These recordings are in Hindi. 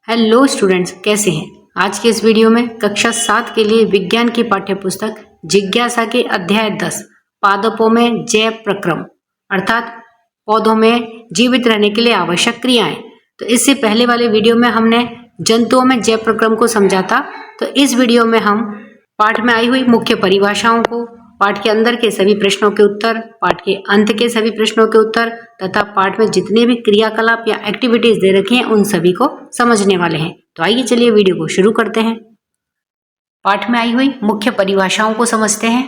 हेलो स्टूडेंट्स, कैसे हैं। आज के इस वीडियो में कक्षा 7 के लिए विज्ञान की पाठ्य पुस्तक जिज्ञासा के अध्याय 10 पादपों में जैव प्रक्रम अर्थात पौधों में जीवित रहने के लिए आवश्यक क्रियाएं। तो इससे पहले वाले वीडियो में हमने जंतुओं में जैव प्रक्रम को समझा था। तो इस वीडियो में हम पाठ में आई हुई मुख्य परिभाषाओं को, पाठ के अंदर के सभी प्रश्नों के उत्तर, पाठ के अंत के सभी प्रश्नों के उत्तर तथा पाठ में जितने भी क्रियाकलाप या एक्टिविटीज दे रखी हैं उन सभी को समझने वाले हैं। तो आइए चलिए वीडियो को शुरू करते हैं। पाठ में आई हुई मुख्य परिभाषाओं को समझते हैं।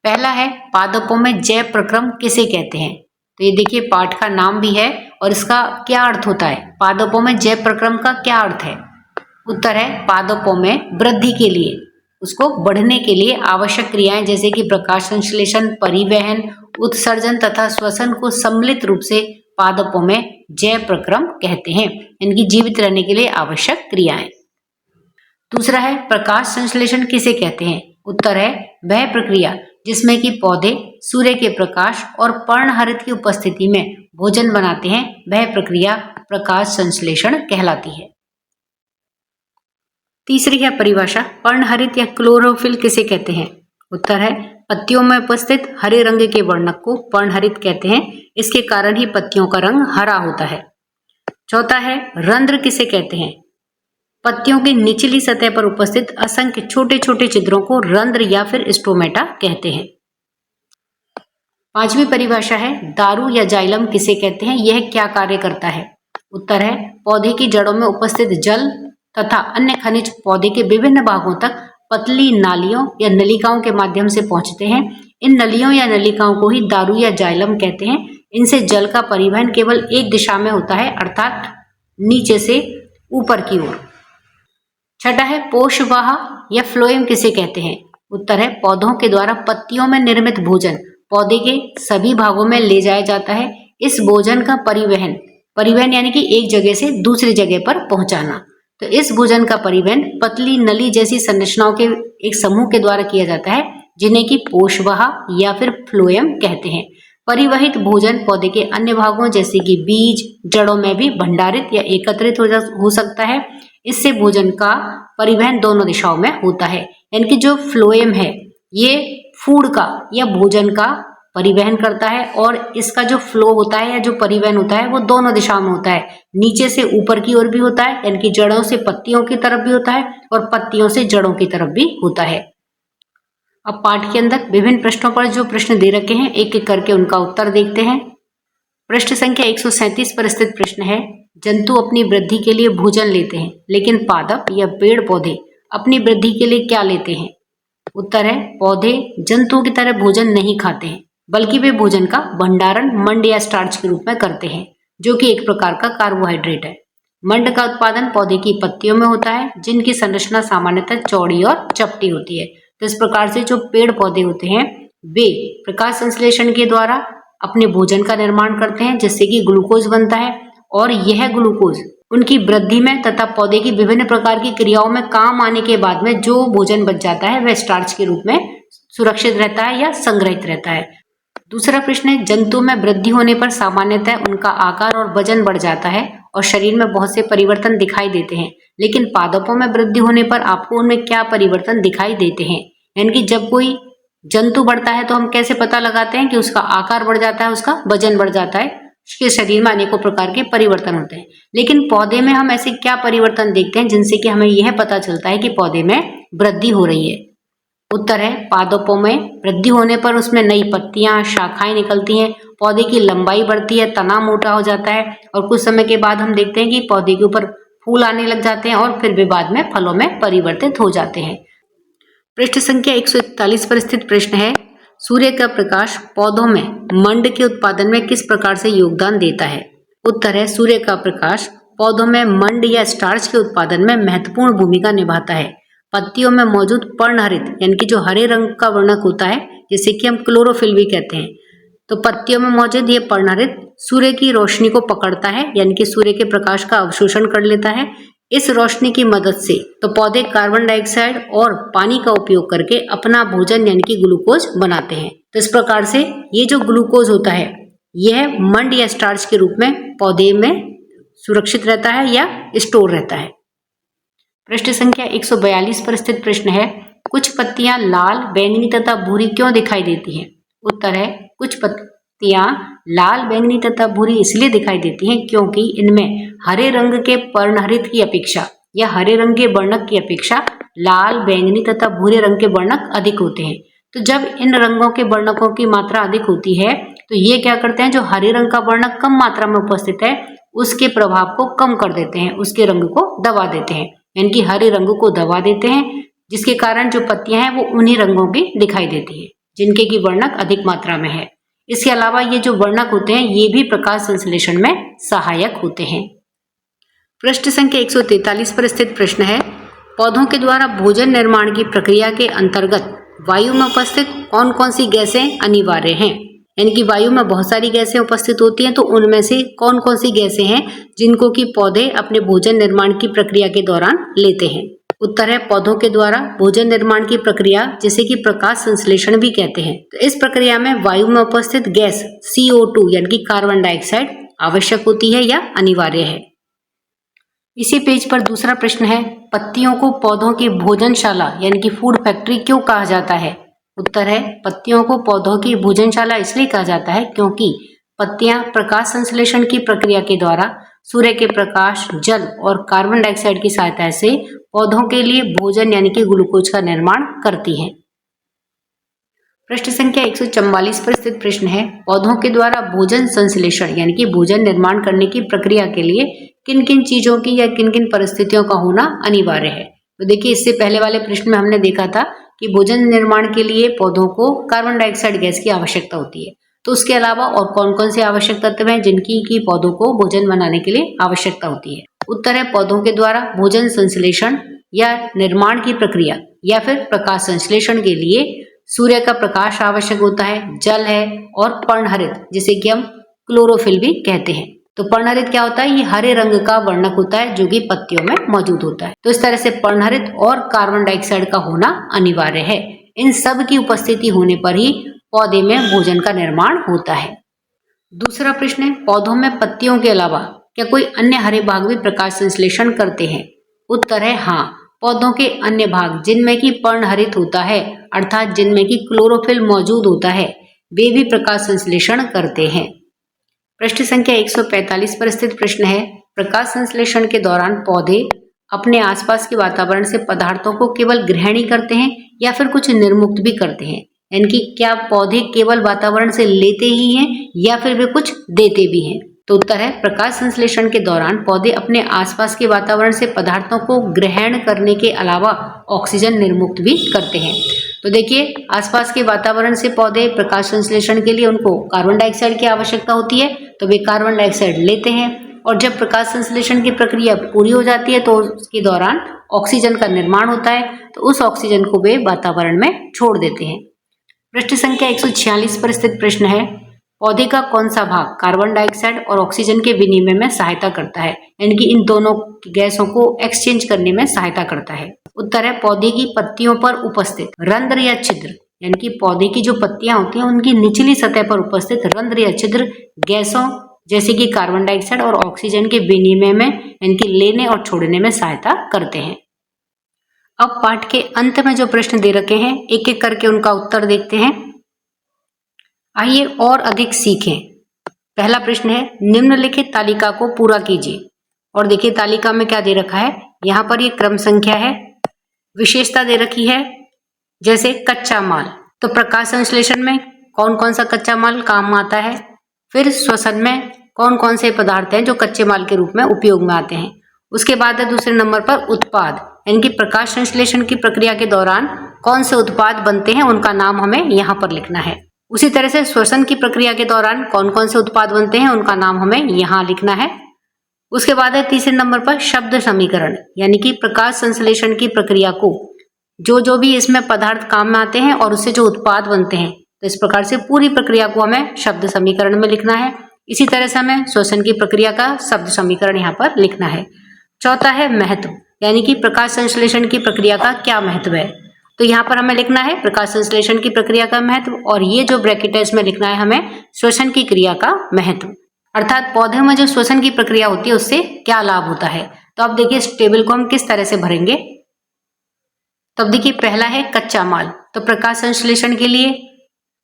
पहला है पादपों में जैव प्रक्रम किसे कहते हैं। तो ये देखिए पाठ का नाम भी है और इसका क्या अर्थ होता है। पादपों में जैव प्रक्रम का क्या अर्थ है। उत्तर है पादपों में वृद्धि के लिए, उसको बढ़ने के लिए आवश्यक क्रियाएं जैसे कि प्रकाश संश्लेषण, परिवहन, उत्सर्जन तथा श्वसन को सम्मिलित रूप से पादपों में जैव प्रक्रम कहते हैं। इनकी जीवित रहने के लिए आवश्यक क्रियाएं। दूसरा है प्रकाश संश्लेषण किसे कहते हैं। उत्तर है वह प्रक्रिया जिसमें कि पौधे सूर्य के प्रकाश और पर्णहरित की उपस्थिति में भोजन बनाते हैं, वह प्रक्रिया प्रकाश संश्लेषण कहलाती है। तीसरी है परिभाषा पर्णहरित या क्लोरोफिल किसे कहते हैं। उत्तर है पत्तियों में उपस्थित हरे रंग के वर्णक को पर्णहरित कहते हैं। इसके कारण ही पत्तियों का रंग हरा होता है। चौथा है रंध्र किसे कहते हैं। पत्तियों की निचली सतह पर उपस्थित असंख्य छोटे छोटे छिद्रों को रंध्र या फिर स्टोमेटा कहते हैं। पांचवी परिभाषा है दारू या जाइलम किसे कहते हैं, यह क्या कार्य करता है। उत्तर है पौधे की जड़ों में उपस्थित जल तथा अन्य खनिज पौधे के विभिन्न भागों तक पतली नालियों या नलिकाओं के माध्यम से पहुंचते हैं। इन नलियों या नलिकाओं को ही दारू या जाइलम कहते हैं। इनसे जल का परिवहन केवल एक दिशा में होता है अर्थात नीचे से ऊपर की ओर। छठा है पोषवाह या फ्लोएम किसे कहते हैं। उत्तर है पौधों के द्वारा पत्तियों में निर्मित भोजन पौधे के सभी भागों में ले जाया जाता है। इस भोजन का परिवहन यानी कि एक जगह से दूसरी जगह पर पहुंचाना। तो इस भोजन का परिवहन पतली नली जैसी संरचनाओं के एक समूह के द्वारा किया जाता है, जिन्हें कि पोषवाह या फिर फ्लोएम कहते हैं। परिवहित भोजन पौधे के अन्य भागों जैसे कि बीज, जड़ों में भी भंडारित या एकत्रित हो सकता है। इससे भोजन का परिवहन दोनों दिशाओं में होता है। यानी कि जो फ्लोएम है ये फूड का या भोजन का परिवहन करता है और इसका जो फ्लो होता है या जो परिवहन होता है वो दोनों दिशाओं में होता है। नीचे से ऊपर की ओर भी होता है, यानी कि जड़ों से पत्तियों की तरफ भी होता है और पत्तियों से जड़ों की तरफ भी होता है। अब पाठ के अंदर विभिन्न प्रश्नों पर जो प्रश्न दे रखे हैं एक एक करके उनका उत्तर देखते हैं। प्रश्न संख्या 137 पर स्थित प्रश्न है जंतु अपनी वृद्धि के लिए भोजन लेते हैं, लेकिन पादप या पेड़ पौधे अपनी वृद्धि के लिए क्या लेते हैं। उत्तर है पौधे जंतुओं की तरह भोजन नहीं खाते हैं, बल्कि वे भोजन का भंडारण मंड या स्टार्च के रूप में करते हैं, जो कि एक प्रकार का कार्बोहाइड्रेट है। मंड का उत्पादन पौधे की पत्तियों में होता है, जिनकी संरचना सामान्यतः चौड़ी और चपटी होती है। तो इस प्रकार से जो पेड़ पौधे होते हैं वे प्रकाश संश्लेषण के द्वारा अपने भोजन का निर्माण करते हैं, जिससे कि ग्लूकोज बनता है और यह ग्लूकोज उनकी वृद्धि में तथा पौधे की विभिन्न प्रकार की क्रियाओं में काम आने के बाद में जो भोजन बच जाता है वह स्टार्च के रूप में सुरक्षित रहता है या संग्रहित रहता है। दूसरा प्रश्न है जंतु में वृद्धि होने पर सामान्यतः उनका आकार और वजन बढ़ जाता है और शरीर में बहुत से परिवर्तन दिखाई देते हैं, लेकिन पादपों में वृद्धि होने पर आपको उनमें क्या परिवर्तन दिखाई देते हैं। यानी कि जब कोई जंतु बढ़ता है तो हम कैसे पता लगाते हैं कि उसका आकार बढ़ जाता है, उसका वजन बढ़ जाता है, उसके शरीर में अनेकों प्रकार के परिवर्तन होते हैं। लेकिन पौधे में हम ऐसे क्या परिवर्तन देखते हैं जिनसे कि हमें यह पता चलता है कि पौधे में वृद्धि हो रही है। उत्तर है पादपों में वृद्धि होने पर उसमें नई पत्तियां, शाखाएं निकलती हैं, पौधे की लंबाई बढ़ती है, तना मोटा हो जाता है और कुछ समय के बाद हम देखते हैं कि पौधे के ऊपर फूल आने लग जाते हैं और फिर वे बाद में फलों में परिवर्तित हो जाते हैं। पृष्ठ संख्या 141 पर स्थित प्रश्न है सूर्य का प्रकाश पौधों में मंड के उत्पादन में किस प्रकार से योगदान देता है। उत्तर है सूर्य का प्रकाश पौधों में मंड या स्टार्च के उत्पादन में महत्वपूर्ण भूमिका निभाता है। पत्तियों में मौजूद पर्णहरित यानी कि जो हरे रंग का वर्णक होता है, जिसे कि हम क्लोरोफिल भी कहते हैं, तो पत्तियों में मौजूद ये पर्णहरित सूर्य की रोशनी को पकड़ता है, यानी कि सूर्य के प्रकाश का अवशोषण कर लेता है। इस रोशनी की मदद से तो पौधे कार्बन डाइऑक्साइड और पानी का उपयोग करके अपना भोजन यानी कि ग्लूकोज बनाते हैं। तो इस प्रकार से ये जो ग्लूकोज होता है यह मंड या स्टार्च के रूप में पौधे में सुरक्षित रहता है या स्टोर रहता है। पृष्ठ संख्या 142 पर स्थित प्रश्न है, कुछ पत्तियां लाल, बैंगनी तथा भूरी क्यों दिखाई देती हैं? उत्तर है, कुछ पत्तियां लाल, बैंगनी तथा भूरी इसलिए दिखाई देती हैं क्योंकि इनमें हरे रंग के पर्णहरित की अपेक्षा या हरे रंग के वर्णक की अपेक्षा लाल, बैंगनी तथा भूरे रंग के वर्णक अधिक होते हैं। तो जब इन रंगों के वर्णकों की मात्रा अधिक होती है तो ये क्या करते हैं, जो हरे रंग का वर्णक कम मात्रा में उपस्थित है उसके प्रभाव को कम कर देते हैं, उसके रंग को दबा देते हैं, यानी कि हरे रंग को दबा देते हैं, जिसके कारण जो पत्तियां हैं वो उन्हीं रंगों की दिखाई देती है जिनके की वर्णक अधिक मात्रा में है। इसके अलावा ये जो वर्णक होते हैं ये भी प्रकाश संश्लेषण में सहायक होते हैं। पृष्ठ संख्या 143 पर स्थित प्रश्न है, पौधों के द्वारा भोजन निर्माण की प्रक्रिया के अंतर्गत वायु में उपस्थित कौन कौन सी गैसें अनिवार्य हैं? यानी कि वायु में बहुत सारी गैसें उपस्थित होती हैं, तो उनमें से कौन कौन सी गैसें हैं जिनको कि पौधे अपने भोजन निर्माण की प्रक्रिया के दौरान लेते हैं? उत्तर है, पौधों के द्वारा भोजन निर्माण की प्रक्रिया जिसे कि प्रकाश संश्लेषण भी कहते हैं। तो इस प्रक्रिया में वायु में उपस्थित गैस CO2 यानी कि कार्बन डाइऑक्साइड आवश्यक होती है या अनिवार्य है। इसी पेज पर दूसरा प्रश्न है, पत्तियों को पौधों की भोजनशाला यानी कि फूड फैक्ट्री क्यों कहा जाता है? उत्तर है, पत्तियों को पौधों की भोजनशाला इसलिए कहा जाता है क्योंकि पत्तियां प्रकाश संश्लेषण की प्रक्रिया के द्वारा सूर्य के प्रकाश, जल और कार्बन डाइऑक्साइड की सहायता से पौधों के लिए भोजन यानी कि ग्लूकोज का निर्माण करती हैं। पृष्ठ संख्या 144 पर स्थित प्रश्न है, पौधों के द्वारा भोजन संश्लेषण यानी कि भोजन निर्माण करने की प्रक्रिया के लिए किन किन चीजों की या किन किन परिस्थितियों का होना अनिवार्य है? तो देखिए, इससे पहले वाले प्रश्न में हमने देखा था कि भोजन निर्माण के लिए पौधों को कार्बन डाइऑक्साइड गैस की आवश्यकता होती है। तो उसके अलावा और कौन कौन से आवश्यक तत्व हैं जिनकी की पौधों को भोजन बनाने के लिए आवश्यकता होती है? उत्तर है, पौधों के द्वारा भोजन संश्लेषण या निर्माण की प्रक्रिया या फिर प्रकाश संश्लेषण के लिए सूर्य का प्रकाश आवश्यक होता है, जल है और पर्णहरित जिसे कि हम क्लोरोफिल भी कहते हैं। तो पर्णहरित क्या होता है? ये हरे रंग का वर्णक होता है जो कि पत्तियों में मौजूद होता है। तो इस तरह से पर्णहरित और कार्बन डाइऑक्साइड का होना अनिवार्य है। इन सब की उपस्थिति होने पर ही पौधे में भोजन का निर्माण होता है। दूसरा प्रश्न है, पौधों में पत्तियों के अलावा क्या कोई अन्य हरे भाग भी प्रकाश संश्लेषण करते हैं? उत्तर है हाँ, पौधों के अन्य भाग जिनमें कि पर्णहरित होता है अर्थात जिनमें कि क्लोरोफिल मौजूद होता है वे भी प्रकाश संश्लेषण करते हैं। पृष्ठ संख्या 145 पर स्थित प्रश्न है, प्रकाश संश्लेषण के दौरान पौधे अपने आसपास के वातावरण से पदार्थों को केवल ग्रहण ही करते हैं या फिर कुछ निर्मुक्त भी करते हैं? यानी कि क्या पौधे केवल वातावरण से लेते ही हैं या फिर वे कुछ देते भी हैं? तो उत्तर है, प्रकाश संश्लेषण के दौरान पौधे अपने आसपास के वातावरण से पदार्थों को ग्रहण करने के अलावा ऑक्सीजन निर्मुक्त भी करते हैं। तो देखिए, आसपास के वातावरण से पौधे प्रकाश संश्लेषण के लिए उनको कार्बन डाइऑक्साइड की आवश्यकता होती है, तो वे कार्बन डाइऑक्साइड लेते हैं और जब प्रकाश संश्लेषण की प्रक्रिया पूरी हो जाती है तो उसके दौरान ऑक्सीजन का निर्माण होता है, तो उस ऑक्सीजन को वे वातावरण में छोड़ देते हैं। पृष्ठ संख्या 146 पर स्थित प्रश्न है, पौधे का कौन सा भाग कार्बन डाइऑक्साइड और ऑक्सीजन के विनिमय में सहायता करता है, यानी कि इन दोनों गैसों को एक्सचेंज करने में सहायता करता है? उत्तर है, पौधे की पत्तियों पर उपस्थित रंध्र या छिद्र, यानी कि पौधे की जो पत्तियां होती हैं उनकी निचली सतह पर उपस्थित रंध्र या छिद्र गैसों जैसे कि कार्बन डाइऑक्साइड और ऑक्सीजन के विनिमय में यानी कि लेने और छोड़ने में सहायता करते हैं। अब पाठ के अंत में जो प्रश्न दे रखे हैं एक एक करके उनका उत्तर देखते हैं। आइए और अधिक सीखें। पहला प्रश्न है, निम्नलिखित तालिका को पूरा कीजिए। और देखिए तालिका में क्या दे रखा है, यहाँ पर ये क्रम संख्या है, विशेषता दे रखी है जैसे कच्चा माल, तो प्रकाश संश्लेषण में कौन कौन सा कच्चा माल काम आता है, फिर श्वसन में कौन कौन से पदार्थ हैं जो कच्चे माल के रूप में उपयोग में आते हैं। उसके बाद है दूसरे नंबर पर उत्पाद, यानी कि प्रकाश संश्लेषण की प्रक्रिया के दौरान कौन से उत्पाद बनते हैं उनका नाम हमें यहाँ पर लिखना है। उसी तरह से श्वसन की प्रक्रिया के दौरान कौन कौन से उत्पाद बनते हैं उनका नाम हमें यहाँ लिखना है। उसके बाद है तीसरे नंबर पर शब्द समीकरण, यानी कि प्रकाश संश्लेषण की प्रक्रिया को जो भी इसमें पदार्थ काम में आते हैं और उससे जो उत्पाद बनते हैं, तो इस प्रकार से पूरी प्रक्रिया को हमें शब्द समीकरण में लिखना है। इसी तरह से हमें श्वसन की प्रक्रिया का शब्द समीकरण यहाँ पर लिखना है। चौथा है महत्व, यानी कि प्रकाश संश्लेषण की प्रक्रिया का क्या महत्व है, तो यहाँ पर हमें लिखना है प्रकाश संश्लेषण की प्रक्रिया का महत्व, और ये जो ब्रैकेट है इसमें लिखना है हमें श्वसन की क्रिया का महत्व। अर्थात पौधे में जो श्वसन की प्रक्रिया होती है उससे क्या लाभ होता है। तो अब देखिए इस टेबल को हम किस तरह से भरेंगे। तो अब देखिए पहला है कच्चा माल। तो प्रकाश संश्लेषण के लिए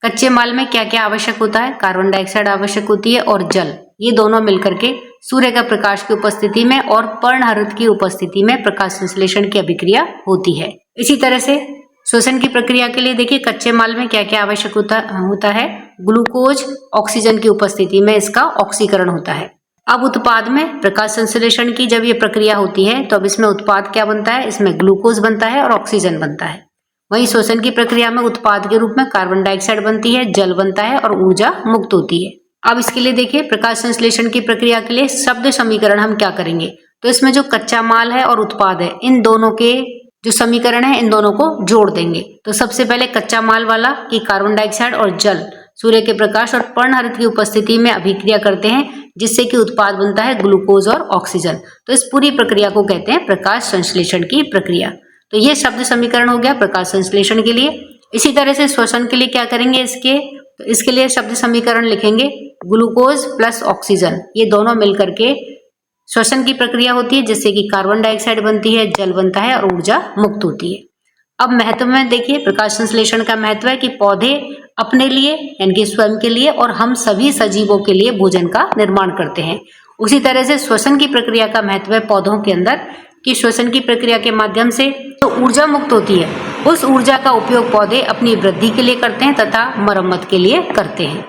कच्चे माल में क्या क्या आवश्यक होता है, कार्बन डाइऑक्साइड आवश्यक होती है और जल, ये दोनों मिलकर के सूर्य का प्रकाश की उपस्थिति में और पर्णहरित की उपस्थिति में प्रकाश संश्लेषण की अभिक्रिया होती है। इसी तरह से श्वसन की प्रक्रिया के लिए देखिए कच्चे माल में क्या क्या आवश्यक होता है, ग्लूकोज, ऑक्सीजन की उपस्थिति में इसका ऑक्सीकरण होता है। अब उत्पाद में प्रकाश संश्लेषण की जब ये प्रक्रिया होती है तो अब इसमें उत्पाद क्या बनता है, इसमें ग्लूकोज बनता है और ऑक्सीजन बनता है। वहीं श्वसन की प्रक्रिया में उत्पाद के रूप में कार्बन डाइऑक्साइड बनती है, जल बनता है और ऊर्जा मुक्त होती है। अब इसके लिए देखिए प्रकाश संश्लेषण की प्रक्रिया के लिए शब्द समीकरण हम क्या करेंगे। तो इसमें जो कच्चा माल है और उत्पाद है, इन दोनों के जो समीकरण है इन दोनों को जोड़ देंगे। तो सबसे पहले कच्चा माल वाला कि कार्बन डाइऑक्साइड और जल सूर्य के प्रकाश और पर्णहरित की उपस्थिति में अभिक्रिया करते हैं, जिससे कि उत्पाद बनता है ग्लूकोज और ऑक्सीजन। तो इस पूरी प्रक्रिया को कहते हैं प्रकाश संश्लेषण की प्रक्रिया। तो ये शब्द समीकरण हो गया प्रकाश संश्लेषण के लिए। इसी तरह से श्वसन के लिए क्या करेंगे, तो इसके लिए शब्द समीकरण लिखेंगे ग्लूकोज प्लस ऑक्सीजन, ये दोनों मिलकर के श्वसन की प्रक्रिया होती है, जिससे कि कार्बन डाइऑक्साइड बनती है, जल बनता है और ऊर्जा मुक्त होती है। अब महत्व में देखिए प्रकाश संश्लेषण का महत्व है कि पौधे अपने लिए यानी कि स्वयं के लिए और हम सभी सजीवों के लिए भोजन का निर्माण करते हैं। उसी तरह से श्वसन की प्रक्रिया का महत्व है पौधों के अंदर कि श्वसन की प्रक्रिया के माध्यम से तो ऊर्जा मुक्त होती है, उस ऊर्जा का उपयोग पौधे अपनी वृद्धि के लिए करते हैं तथा मरम्मत के लिए करते हैं।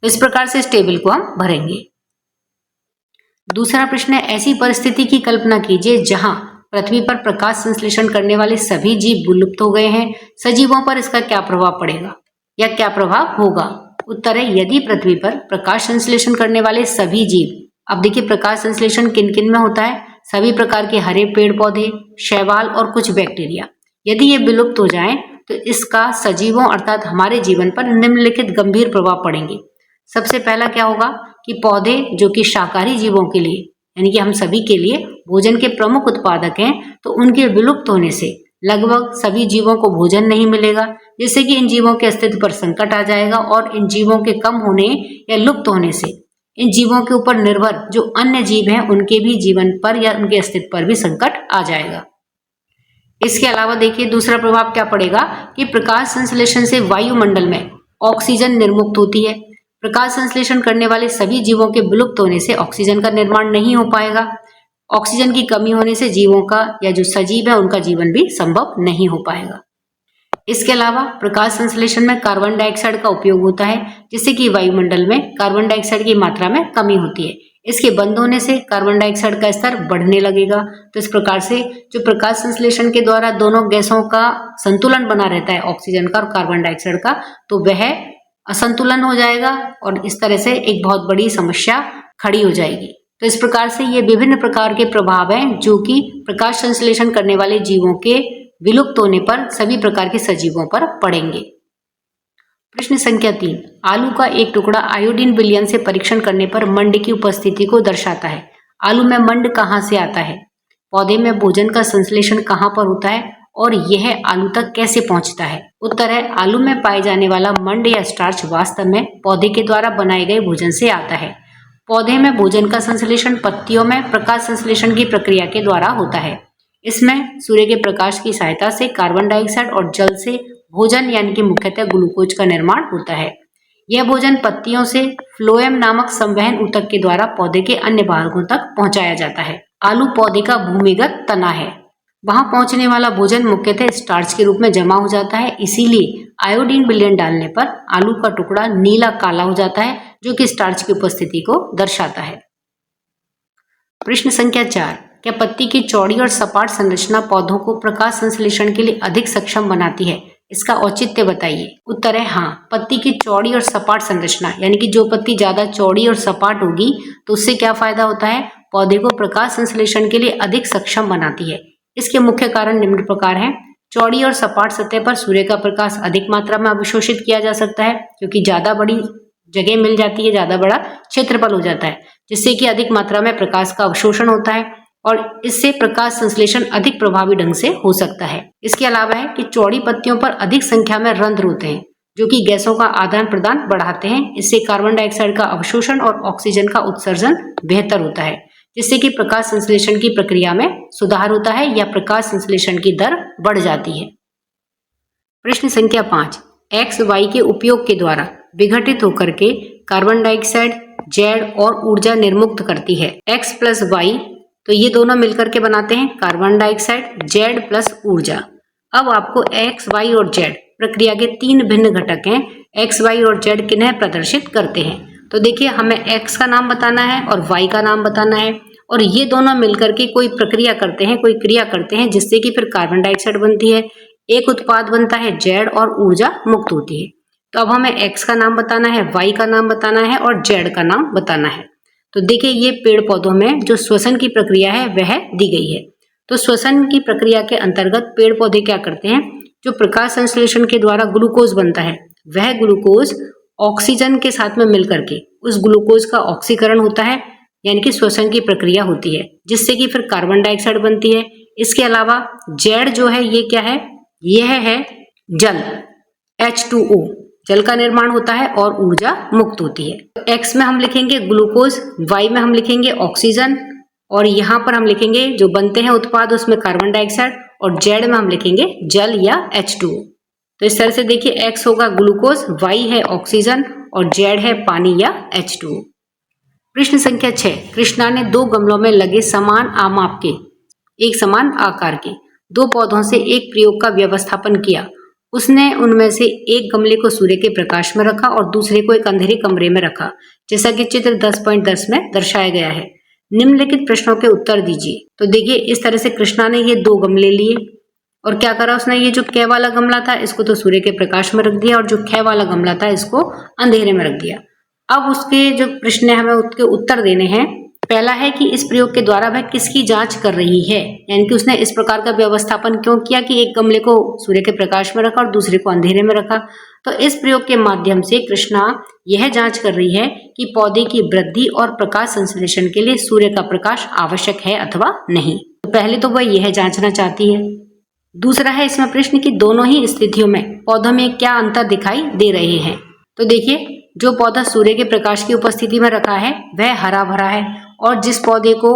इस प्रकार से इस टेबल को हम भरेंगे। दूसरा प्रश्न है, ऐसी परिस्थिति की कल्पना कीजिए जहां पृथ्वी पर प्रकाश संश्लेषण करने वाले सभी जीव विलुप्त हो गए हैं, सजीवों पर इसका क्या प्रभाव पड़ेगा या क्या प्रभाव होगा। उत्तर है, यदि पृथ्वी पर प्रकाश संश्लेषण करने वाले सभी जीव, अब देखिए प्रकाश संश्लेषण किन किन में होता है, सभी प्रकार के हरे पेड़ पौधे, शैवाल और कुछ बैक्टीरिया, यदि ये विलुप्त हो जाएं तो इसका सजीवों अर्थात हमारे जीवन पर निम्नलिखित गंभीर प्रभाव पड़ेंगे। सबसे पहला क्या होगा कि पौधे जो कि शाकाहारी जीवों के लिए यानी कि हम सभी के लिए भोजन के प्रमुख उत्पादक हैं, तो उनके विलुप्त होने से लगभग सभी जीवों को भोजन नहीं मिलेगा, जिससे कि इन जीवों के अस्तित्व पर संकट आ जाएगा और इन जीवों के कम होने या लुप्त होने से इन जीवों के ऊपर निर्भर जो अन्य जीव हैं उनके भी जीवन पर या उनके अस्तित्व पर भी संकट आ जाएगा। इसके अलावा देखिए दूसरा प्रभाव क्या पड़ेगा कि प्रकाश संश्लेषण से वायुमंडल में ऑक्सीजन निर्मुक्त होती है। प्रकाश संश्लेषण करने वाले सभी जीवों के विलुप्त होने से ऑक्सीजन का निर्माण नहीं हो पाएगा। ऑक्सीजन की कमी होने से जीवों का या जो सजीव है उनका जीवन भी संभव नहीं हो पाएगा। इसके अलावा प्रकाश संश्लेषण में कार्बन डाइऑक्साइड का उपयोग होता है, जिससे कि वायुमंडल में कार्बन डाइऑक्साइड की मात्रा में कमी होती है। इसके बंद होने से कार्बन डाइऑक्साइड का स्तर बढ़ने लगेगा। तो इस प्रकार से जो प्रकाश संश्लेषण के द्वारा दोनों गैसों का संतुलन बना रहता है, ऑक्सीजन का और कार्बन डाइऑक्साइड का, तो वह असंतुलन हो जाएगा और इस तरह से एक बहुत बड़ी समस्या खड़ी हो जाएगी। तो इस प्रकार से ये विभिन्न प्रकार के प्रभाव हैं जो कि प्रकाश संश्लेषण करने वाले जीवों के विलुप्त होने पर सभी प्रकार के सजीवों पर पड़ेंगे। प्रश्न संख्या 3, आलू का एक टुकड़ा आयोडीन विलयन से परीक्षण करने पर मंड की उपस्थिति को दर्शाता है। आलू में मंड कहाँ से आता है, पौधे में भोजन का संश्लेषण कहाँ पर होता है और यह आलू तक कैसे पहुंचता है। उत्तर है, आलू में पाए जाने वाला मंड या स्टार्च वास्तव में पौधे के द्वारा बनाए गए भोजन से आता है। पौधे में भोजन का संश्लेषण पत्तियों में प्रकाश संश्लेषण की प्रक्रिया के द्वारा होता है। इसमें सूर्य के प्रकाश की सहायता से कार्बन डाइऑक्साइड और जल से भोजन यानी कि मुख्यतः ग्लूकोज का निर्माण होता है। यह भोजन पत्तियों से फ्लोएम नामक संवहन ऊतक के द्वारा पौधे के अन्य भागों तक पहुंचाया जाता है। आलू पौधे का भूमिगत तना है, वहां पहुंचने वाला भोजन मुख्यतः स्टार्च के रूप में जमा हो जाता है। इसीलिए आयोडीन विलयन डालने पर आलू का टुकड़ा नीला काला हो जाता है, जो कि स्टार्च की उपस्थिति को दर्शाता है। प्रश्न संख्या 4, क्या पत्ती की चौड़ी और सपाट संरचना पौधों को प्रकाश संश्लेषण के लिए अधिक सक्षम बनाती है, इसका औचित्य बताइए। उत्तर है हाँ, पत्ती की चौड़ी और सपाट संरचना यानी कि जो पत्ती ज्यादा चौड़ी और सपाट होगी तो उससे क्या फायदा होता है, पौधे को प्रकाश संश्लेषण के लिए अधिक सक्षम बनाती है। इसके मुख्य कारण निम्न प्रकार हैं। चौड़ी और सपाट सतह पर सूर्य का प्रकाश अधिक मात्रा में अवशोषित किया जा सकता है, क्योंकि ज्यादा बड़ी जगह मिल जाती है, ज्यादा बड़ा क्षेत्रफल हो जाता है, जिससे कि अधिक मात्रा में प्रकाश का अवशोषण होता है और इससे प्रकाश संश्लेषण अधिक प्रभावी ढंग से हो सकता है। इसके अलावा है कि चौड़ी पत्तियों पर अधिक संख्या में रंध्र होते हैं, जो कि गैसों का आदान प्रदान बढ़ाते हैं। इससे कार्बन डाइऑक्साइड का अवशोषण और ऑक्सीजन का उत्सर्जन बेहतर होता है, जिससे कि प्रकाश संश्लेषण की प्रक्रिया में सुधार होता है या प्रकाश संश्लेषण की दर बढ़ जाती है। प्रश्न संख्या 5, एक्स वाई के उपयोग के द्वारा विघटित होकर के कार्बन डाइऑक्साइड जेड और ऊर्जा निर्मुक्त करती है। एक्स प्लस वाई, तो ये दोनों मिलकर के बनाते हैं कार्बन डाइऑक्साइड, जेड प्लस ऊर्जा। अब आपको एक्स वाई और जेड प्रक्रिया के 3 भिन्न घटक हैं। एक्स वाई और जेड किन्हें प्रदर्शित करते हैं? तो देखिए, हमें एक्स का नाम बताना है और वाई का नाम बताना है, और ये दोनों मिलकर के कोई प्रक्रिया करते हैं, कोई क्रिया करते हैं, जिससे कि फिर कार्बन डाइऑक्साइड बनती है, एक उत्पाद बनता है जेड और ऊर्जा मुक्त होती है। तो अब हमें एक्स का नाम बताना है, वाई का नाम बताना है और जेड का नाम बताना है। तो देखिए, ये पेड़ पौधों में जो श्वसन की प्रक्रिया है वह दी गई है। तो श्वसन की प्रक्रिया के अंतर्गत पेड़ पौधे क्या करते हैं? जो प्रकाश संश्लेषण के द्वारा ग्लूकोज बनता है, वह ग्लूकोज ऑक्सीजन के साथ में मिलकर के उस ग्लूकोज का ऑक्सीकरण होता है, यानी कि श्वसन की प्रक्रिया होती है, जिससे कि फिर कार्बन डाइऑक्साइड बनती है। इसके अलावा जेड जो है ये क्या है? यह है जल, H2O, जल का निर्माण होता है और ऊर्जा मुक्त होती है। एक्स में हम लिखेंगे ग्लूकोज, वाई में हम लिखेंगे ऑक्सीजन, और यहाँ पर हम लिखेंगे जो बनते हैं उत्पाद उसमें कार्बन डाइऑक्साइड, और जेड में हम लिखेंगे जल या H2O। तो इस तरह से देखिए, एक्स होगा ग्लूकोज, वाई है ऑक्सीजन और जेड है पानी या H2O। प्रश्न संख्या 6, कृष्णा ने 2 गमलों में लगे समान आमाप के, एक समान आकार के 2 पौधों से एक प्रयोग का व्यवस्थापन किया। उसने उनमें से एक गमले को सूर्य के प्रकाश में रखा और दूसरे को एक अंधेरे कमरे में रखा, जैसा कि चित्र 10.10 में दर्शाया गया है। निम्नलिखित प्रश्नों के उत्तर दीजिए। तो देखिए, इस तरह से कृष्णा ने ये 2 गमले लिए और क्या करा उसने, ये जो क वाला गमला था इसको तो सूर्य के प्रकाश में रख दिया, और जो ख वाला गमला था इसको अंधेरे में रख दिया। अब उसके जो प्रश्न है हमें उसके उत्तर देने हैं। पहला है कि इस प्रयोग के द्वारा वह किसकी जांच कर रही है, यानी कि उसने इस प्रकार का व्यवस्थापन क्यों किया कि एक गमले को सूर्य के प्रकाश में रखा और दूसरे को अंधेरे में रखा। तो इस प्रयोग के माध्यम से कृष्णा यह जांच कर रही है कि पौधे की वृद्धि और प्रकाश संश्लेषण के लिए सूर्य का प्रकाश आवश्यक है अथवा नहीं। तो पहले तो वह यह जांचना चाहती है। दूसरा है इसमें प्रश्न कि दोनों ही स्थितियों में पौधों में क्या अंतर दिखाई दे रहे हैं। तो देखिए, जो पौधा सूर्य के प्रकाश की उपस्थिति में रखा है वह हरा भरा है, और जिस पौधे को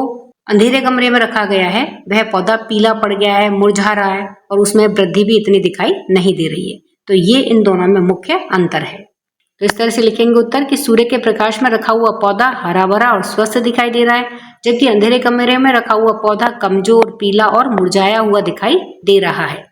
अंधेरे कमरे में रखा गया है वह पौधा पीला पड़ गया है, मुरझा रहा है, और उसमें वृद्धि भी इतनी दिखाई नहीं दे रही है। तो ये इन दोनों में मुख्य अंतर है। तो इस तरह से लिखेंगे उत्तर कि सूर्य के प्रकाश में रखा हुआ पौधा हरा भरा और स्वस्थ दिखाई दे रहा है, जबकि अंधेरे कमरे में रखा हुआ पौधा कमजोर, पीला और मुरझाया हुआ दिखाई दे रहा है।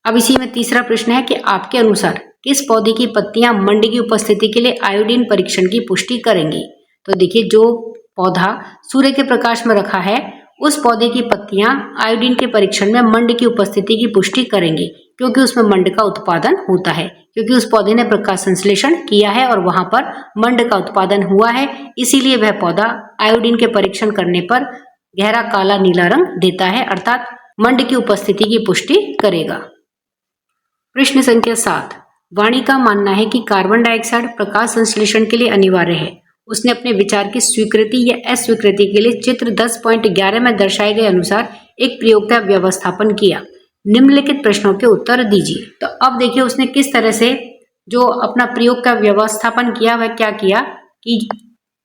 अब इसी में तीसरा प्रश्न है कि आपके अनुसार किस पौधे की पत्तियां मंड की उपस्थिति के लिए आयोडीन परीक्षण की पुष्टि करेंगी। तो देखिए, जो पौधा सूर्य के प्रकाश में रखा है उस पौधे की पत्तियां आयोडीन के परीक्षण में मंड की उपस्थिति की पुष्टि करेंगी, क्योंकि उसमें मंड का उत्पादन होता है, क्योंकि उस पौधे ने प्रकाश संश्लेषण किया है और वहां पर मंड का उत्पादन हुआ है। इसीलिए वह पौधा आयोडीन के परीक्षण करने पर गहरा काला नीला रंग देता है, अर्थात मंड की उपस्थिति की पुष्टि करेगा। प्रश्न संख्या 7, वाणी का मानना है कि कार्बन डाइऑक्साइड प्रकाश संश्लेषण के लिए अनिवार्य है। उसने अपने विचार की स्वीकृति या अस्वीकृति के लिए चित्र 10.11 में दर्शाए गए अनुसार एक प्रयोग का व्यवस्थापन किया। निम्नलिखित प्रश्नों के उत्तर दीजिए। तो अब देखिए, उसने किस तरह से जो अपना प्रयोग का व्यवस्थापन किया, वह क्या किया कि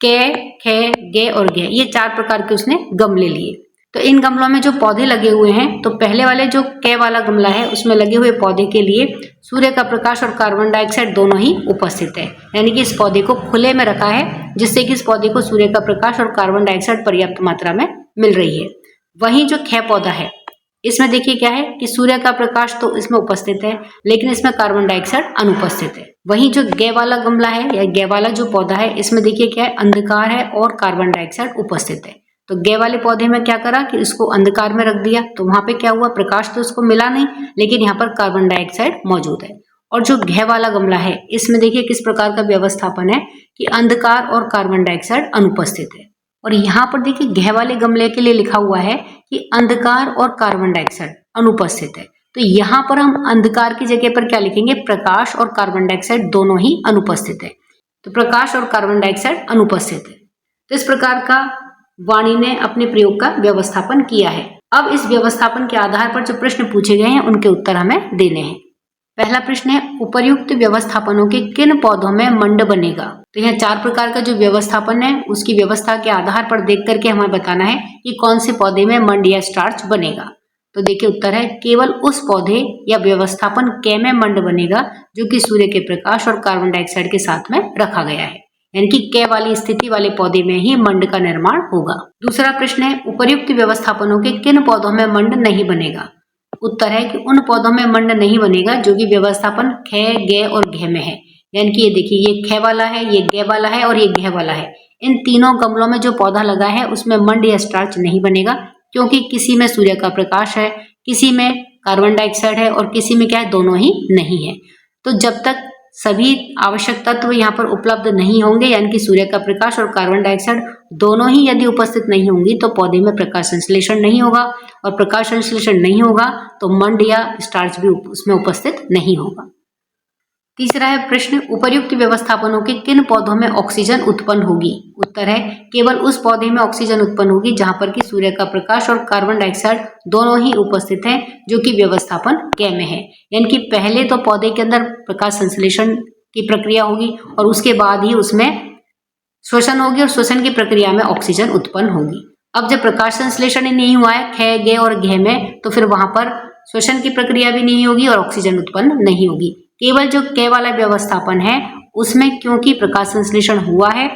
क, ख, ग और ग, ये 4 प्रकार के उसने गमले लिए। तो इन गमलों में जो पौधे लगे हुए हैं, तो पहले वाले जो क वाला गमला है उसमें लगे हुए पौधे के लिए सूर्य का प्रकाश और कार्बन डाइऑक्साइड दोनों ही उपस्थित है, यानी कि इस पौधे को खुले में रखा है, जिससे कि इस पौधे को सूर्य का प्रकाश और कार्बन डाइऑक्साइड पर्याप्त मात्रा में मिल रही है। वहीं जो ख पौधा है इसमें देखिए क्या है कि सूर्य का प्रकाश तो इसमें उपस्थित है, लेकिन इसमें कार्बन डाइऑक्साइड अनुपस्थित है। वहीं जो ग वाला गमला है या ग वाला जो पौधा है, इसमें देखिए क्या है, अंधकार है और कार्बन डाइऑक्साइड उपस्थित है। तो ग वाले पौधे में क्या करा कि इसको अंधकार में रख दिया, तो वहां पे क्या हुआ, प्रकाश तो उसको मिला नहीं, लेकिन यहाँ पर कार्बन डाइऑक्साइड मौजूद है। और जो घ वाला गमला है इसमें देखिए किस प्रकार का व्यवस्थापन है कि अंधकार और कार्बन डाइऑक्साइड अनुपस्थित है। और यहाँ पर देखिए घ वाले गमले के लिए लिखा हुआ है कि अंधकार और कार्बन डाइऑक्साइड अनुपस्थित है। तो यहाँ पर हम अंधकार की जगह पर क्या लिखेंगे, प्रकाश और कार्बन डाइऑक्साइड दोनों ही अनुपस्थित है। तो प्रकाश और कार्बन डाइऑक्साइड अनुपस्थित है। तो इस प्रकार का वाणी ने अपने प्रयोग का व्यवस्थापन किया है। अब इस व्यवस्थापन के आधार पर जो प्रश्न पूछे गए हैं उनके उत्तर हमें देने हैं। पहला प्रश्न है उपर्युक्त व्यवस्थापनों के किन पौधों में मंड बनेगा। तो यहाँ 4 प्रकार का जो व्यवस्थापन है उसकी व्यवस्था के आधार पर देख करके हमें बताना है कि कौन से पौधे में मंड या स्टार्च बनेगा। तो देखिए उत्तर है केवल उस पौधे या व्यवस्थापन के में मंड बनेगा जो कि सूर्य के प्रकाश और कार्बन डाइऑक्साइड के साथ में रखा गया है, यानी कि के वाली स्थिति वाले पौधे में ही मंड का निर्माण होगा। दूसरा प्रश्न है उपर्युक्त व्यवस्थापनों के किन पौधों में मंड नहीं बनेगा। उत्तर है कि उन पौधों में मंड नहीं बनेगा जो कि व्यवस्थापन ख, ग और घ में है, यानी कि ये देखिए ये ख वाला है, ये ग वाला है और ये घ वाला है। इन तीनों गमलों में जो पौधा लगा है उसमें मंड या स्टार्च नहीं बनेगा, क्योंकि किसी में सूर्य का प्रकाश है, किसी में कार्बन डाइऑक्साइड है और किसी में क्या है, दोनों ही नहीं है। तो जब तक सभी आवश्यक तत्व यहाँ पर उपलब्ध नहीं होंगे, यानी कि सूर्य का प्रकाश और कार्बन डाइऑक्साइड दोनों ही यदि उपस्थित नहीं होंगी तो पौधे में प्रकाश संश्लेषण नहीं होगा, और प्रकाश संश्लेषण नहीं होगा तो मंड या स्टार्च भी उसमें उपस्थित नहीं होगा। तीसरा है प्रश्न उपर्युक्त व्यवस्थापनों के किन पौधों में ऑक्सीजन उत्पन्न होगी। उत्तर है केवल उस पौधे में ऑक्सीजन उत्पन्न होगी जहां पर कि सूर्य का प्रकाश और कार्बन डाइऑक्साइड दोनों ही उपस्थित हैं, जो कि व्यवस्थापन क में है। यानी कि पहले तो पौधे के अंदर प्रकाश संश्लेषण की प्रक्रिया होगी और उसके बाद ही उसमें श्वसन होगी, और श्वसन की प्रक्रिया में ऑक्सीजन उत्पन्न होगी। अब जब प्रकाश संश्लेषण ही नहीं हुआ है ख, ग और घ में, तो फिर वहां पर श्वसन की प्रक्रिया भी नहीं होगी और ऑक्सीजन उत्पन्न नहीं होगी। केवल जो क वाला व्यवस्थापन है उसमें क्योंकि प्रकाश संश्लेषण हुआ है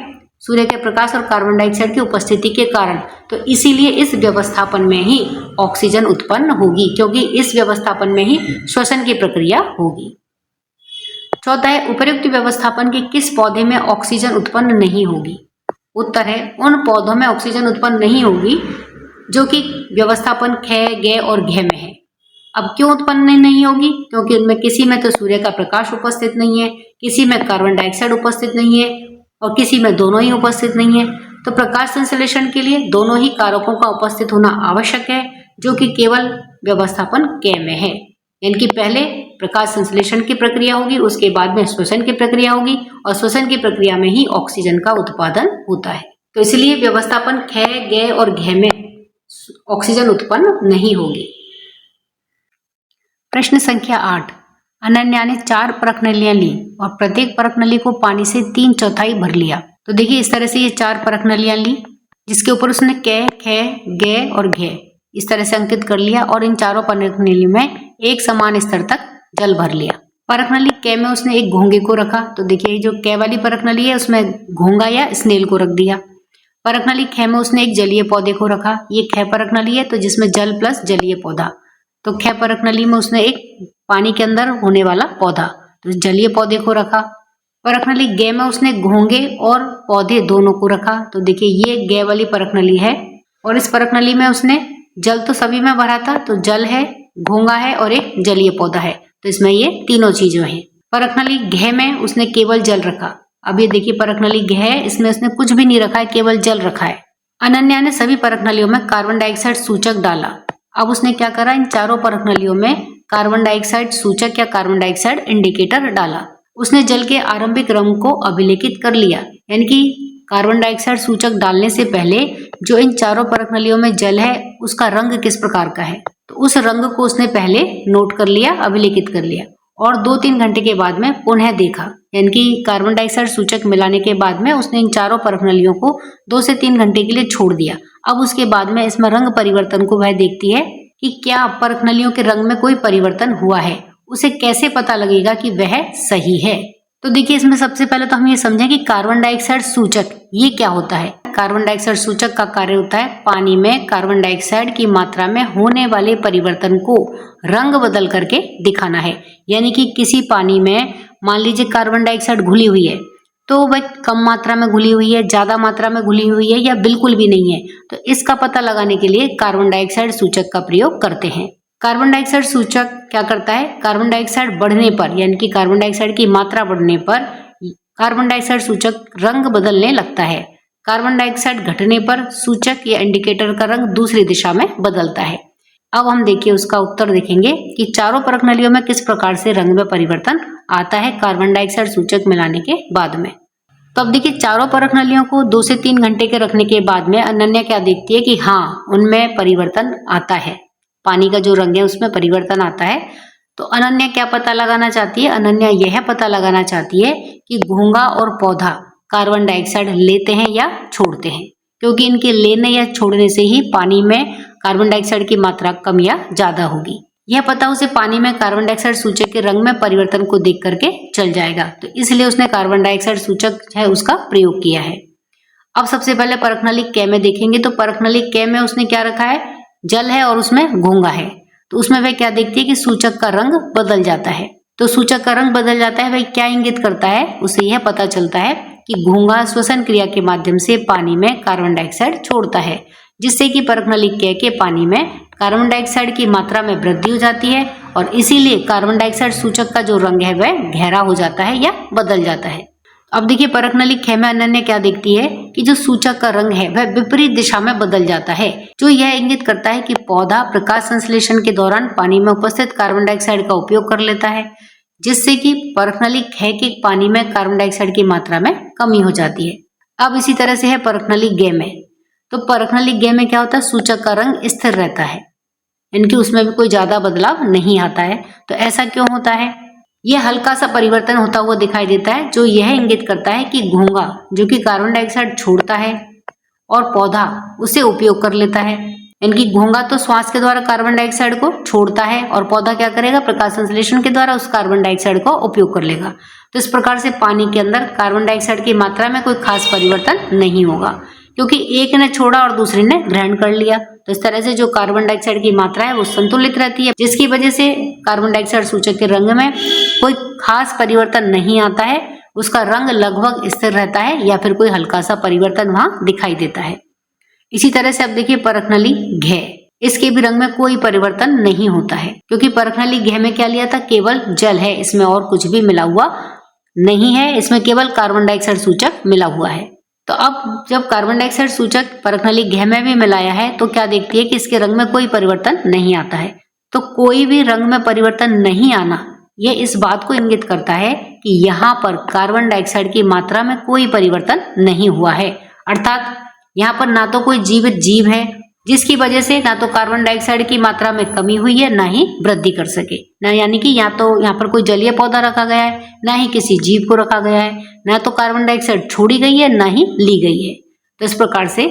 सूर्य के प्रकाश और कार्बन डाइऑक्साइड की उपस्थिति के कारण, तो इसीलिए इस व्यवस्थापन में ही ऑक्सीजन उत्पन्न होगी, क्योंकि इस व्यवस्थापन में ही श्वसन की प्रक्रिया होगी। चौथा है उपर्युक्त व्यवस्थापन के किस पौधे में ऑक्सीजन उत्पन्न नहीं होगी। उत्तर है उन पौधों में ऑक्सीजन उत्पन्न नहीं होगी जो कि व्यवस्थापन ख, ग और घ में है। अब क्यों उत्पन्न नहीं होगी, क्योंकि उनमें किसी में तो सूर्य का प्रकाश उपस्थित नहीं है, किसी में कार्बन डाइऑक्साइड उपस्थित नहीं है और किसी में दोनों ही उपस्थित नहीं है। तो प्रकाश संश्लेषण के लिए दोनों ही कारकों का उपस्थित होना आवश्यक है, जो कि केवल व्यवस्थापन क में है। यानी कि पहले प्रकाश संश्लेषण की प्रक्रिया होगी, उसके बाद में श्वसन की प्रक्रिया होगी और श्वसन की प्रक्रिया में ही ऑक्सीजन का उत्पादन होता है। तो इसलिए व्यवस्थापन ख, ग और घ में ऑक्सीजन उत्पन्न नहीं होगी। प्रश्न संख्या 8, अनन्या ने 4 परखनलियां ली और प्रत्येक परखनली को पानी से 3/4 भर लिया। तो देखिए इस तरह से ये 4 परखनलियां ली, जिसके ऊपर उसने क, ख, ग और घ इस तरह से अंकित कर लिया और इन चारों परखनली में एक समान स्तर तक जल भर लिया। परखनली क में उसने एक घोंगे को रखा, तो देखिए जो क वाली परखनली है उसमें घोंगा या स्नेल को रख दिया। परखनली ख में उसने एक जलीय पौधे को रखा, ये ख परखनली है तो जिसमें जल प्लस जलीय पौधा, तो ख परखनली में उसने एक पानी के अंदर होने वाला पौधा, तो जलीय पौधे को रखा। परखनली ग में उसने घोंगे और पौधे दोनों को रखा, तो देखिए ये ग वाली परखनली है और इस परखनली में उसने जल तो सभी में भरा था, तो जल है, घोंगा है और एक जलीय पौधा है, तो इसमें ये तीनों चीजें हैं। परखनली घ में उसने केवल जल रखा। अब ये देखिए परखनली घ है, इसमें उसने कुछ भी नहीं रखा है, केवल जल रखा है। अनन्या ने सभी परखनलियों में कार्बन डाइऑक्साइड सूचक डाला। अब उसने क्या करा, इन चारों परखनलियों में कार्बन डाइऑक्साइड सूचक या कार्बन डाइऑक्साइड इंडिकेटर डाला। उसने जल के आरंभिक रंग को अभिलेखित कर लिया, यानी कि कार्बन डाइऑक्साइड सूचक डालने से पहले जो इन चारों परखनलियों में जल है उसका रंग किस प्रकार का है, तो उस रंग को उसने पहले नोट कर लिया, अभिलेखित कर लिया और 2-3 घंटे के बाद में पुनः देखा, यानी कि कार्बन डाइऑक्साइड सूचक मिलाने के बाद में उसने इन चारों परखनलियों को 2 से 3 घंटे के लिए छोड़ दिया। अब उसके बाद में इसमें रंग परिवर्तन को वह देखती है कि क्या परखनलियों के रंग में कोई परिवर्तन हुआ है, उसे कैसे पता लगेगा कि वह सही है। तो देखिए इसमें सबसे पहले तो हम ये समझें कि कार्बन डाइऑक्साइड सूचक ये क्या होता है। कार्बन डाइऑक्साइड सूचक का कार्य होता है पानी में कार्बन डाइऑक्साइड की मात्रा में होने वाले परिवर्तन को रंग बदल करके दिखाना है। यानी कि किसी पानी में मान लीजिए कार्बन डाइऑक्साइड घुली हुई है, तो वह कम मात्रा में घुली हुई है, ज्यादा मात्रा में घुली हुई है या बिल्कुल भी नहीं है, तो इसका पता लगाने के लिए कार्बन डाइऑक्साइड सूचक का प्रयोग करते हैं। कार्बन डाइऑक्साइड सूचक क्या करता है, कार्बन डाइऑक्साइड बढ़ने पर यानी कि कार्बन डाइऑक्साइड की मात्रा बढ़ने पर कार्बन डाइऑक्साइड सूचक रंग बदलने लगता है। कार्बन डाइऑक्साइड घटने पर सूचक या इंडिकेटर का रंग दूसरी दिशा में बदलता है। अब हम देखिए उसका उत्तर देखेंगे कि चारों परखनलियों में किस प्रकार से रंग में परिवर्तन आता है कार्बन डाइऑक्साइड सूचक मिलाने के बाद में। तो अब देखिए चारों परखनलियों को 2 से 3 घंटे के रखने के बाद में अनन्या क्या देखती है कि हाँ उनमें परिवर्तन आता है, पानी का जो रंग है उसमें परिवर्तन आता है। तो अनन्या क्या पता लगाना चाहती है? अनन्या यह पता लगाना चाहती है कि घोंघा और पौधा कार्बन डाइऑक्साइड लेते हैं या छोड़ते हैं, क्योंकि इनके लेने या छोड़ने से ही पानी में कार्बन डाइऑक्साइड की मात्रा कम या ज्यादा होगी। यह पता उसे पानी में कार्बन डाइऑक्साइड सूचक के रंग में परिवर्तन को देख करके चल जाएगा, तो इसलिए उसने कार्बन डाइऑक्साइड सूचक है उसका प्रयोग किया है। अब सबसे पहले परखनली क में देखेंगे, तो परखनली क में उसने क्या रखा है? जल है और उसमें घोंघा है, तो उसमें वह क्या देखती है कि सूचक का रंग बदल जाता है। तो सूचक का रंग बदल जाता है, वह क्या इंगित करता है? उसे यह पता चलता है कि घोंघा श्वसन क्रिया के माध्यम से पानी में कार्बन डाइऑक्साइड छोड़ता है, जिससे कि परखनली क के पानी में कार्बन डाइऑक्साइड की मात्रा में वृद्धि हो जाती है और इसीलिए कार्बन डाइऑक्साइड सूचक का जो रंग है वह गहरा हो जाता है या बदल जाता है। अब देखिए परखनली ख में अनन्या क्या देखती है कि जो सूचक का रंग है वह विपरीत दिशा में बदल जाता है, जो यह इंगित करता है कि पौधा प्रकाश संश्लेषण के दौरान पानी में उपस्थित कार्बन डाइऑक्साइड का उपयोग कर लेता है, जिससे कि परखनली ख के पानी में कार्बन डाइऑक्साइड की मात्रा में कमी हो जाती है। अब इसी तरह से है परखनली ग में, तो परखनली ग में क्या होता है? सूचक का रंग स्थिर रहता है, इनकी उसमें भी कोई ज्यादा बदलाव नहीं आता है। तो ऐसा क्यों होता है? यह हल्का सा परिवर्तन होता हुआ दिखाई देता है, जो यह इंगित करता है कि घोंघा जो कि कार्बन डाइऑक्साइड छोड़ता है और पौधा उसे उपयोग कर लेता है। इनकी घोंघा तो श्वास के द्वारा कार्बन डाइऑक्साइड को छोड़ता है और पौधा क्या करेगा? प्रकाश संश्लेषण के द्वारा उस कार्बन डाइऑक्साइड का उपयोग कर लेगा। तो इस प्रकार से पानी के अंदर कार्बन डाइऑक्साइड की मात्रा में कोई खास परिवर्तन नहीं होगा, क्योंकि एक ने छोड़ा और दूसरे ने ग्रहण कर लिया। तो इस तरह से जो कार्बन डाइऑक्साइड की मात्रा है वो संतुलित रहती है, जिसकी वजह से कार्बन डाइऑक्साइड सूचक के रंग में कोई खास परिवर्तन नहीं आता है, उसका रंग लगभग स्थिर रहता है या फिर कोई हल्का सा परिवर्तन वहां दिखाई देता है। इसी तरह से अब देखिए परखनली घ, इसके भी रंग में कोई परिवर्तन नहीं होता है, क्योंकि परखनली घ में क्या लिया था? केवल जल है, इसमें और कुछ भी मिला हुआ नहीं है, इसमें केवल कार्बन डाइऑक्साइड सूचक मिला हुआ है। तो अब जब कार्बन डाइऑक्साइड सूचक परखनली घ में भी मिलाया है तो क्या देखती है कि इसके रंग में कोई परिवर्तन नहीं आता है। तो कोई भी रंग में परिवर्तन नहीं आना यह इस बात को इंगित करता है कि यहाँ पर कार्बन डाइऑक्साइड की मात्रा में कोई परिवर्तन नहीं हुआ है, अर्थात यहाँ पर ना तो कोई जीवित जीव है जिसकी वजह से ना तो कार्बन डाइऑक्साइड की मात्रा में कमी हुई है ना ही वृद्धि कर सके, ना यानी कि या तो यहाँ पर कोई जलीय पौधा रखा गया है, ना ही किसी जीव को रखा गया है, ना तो कार्बन डाइऑक्साइड छोड़ी गई है ना ही ली गई है। तो इस प्रकार से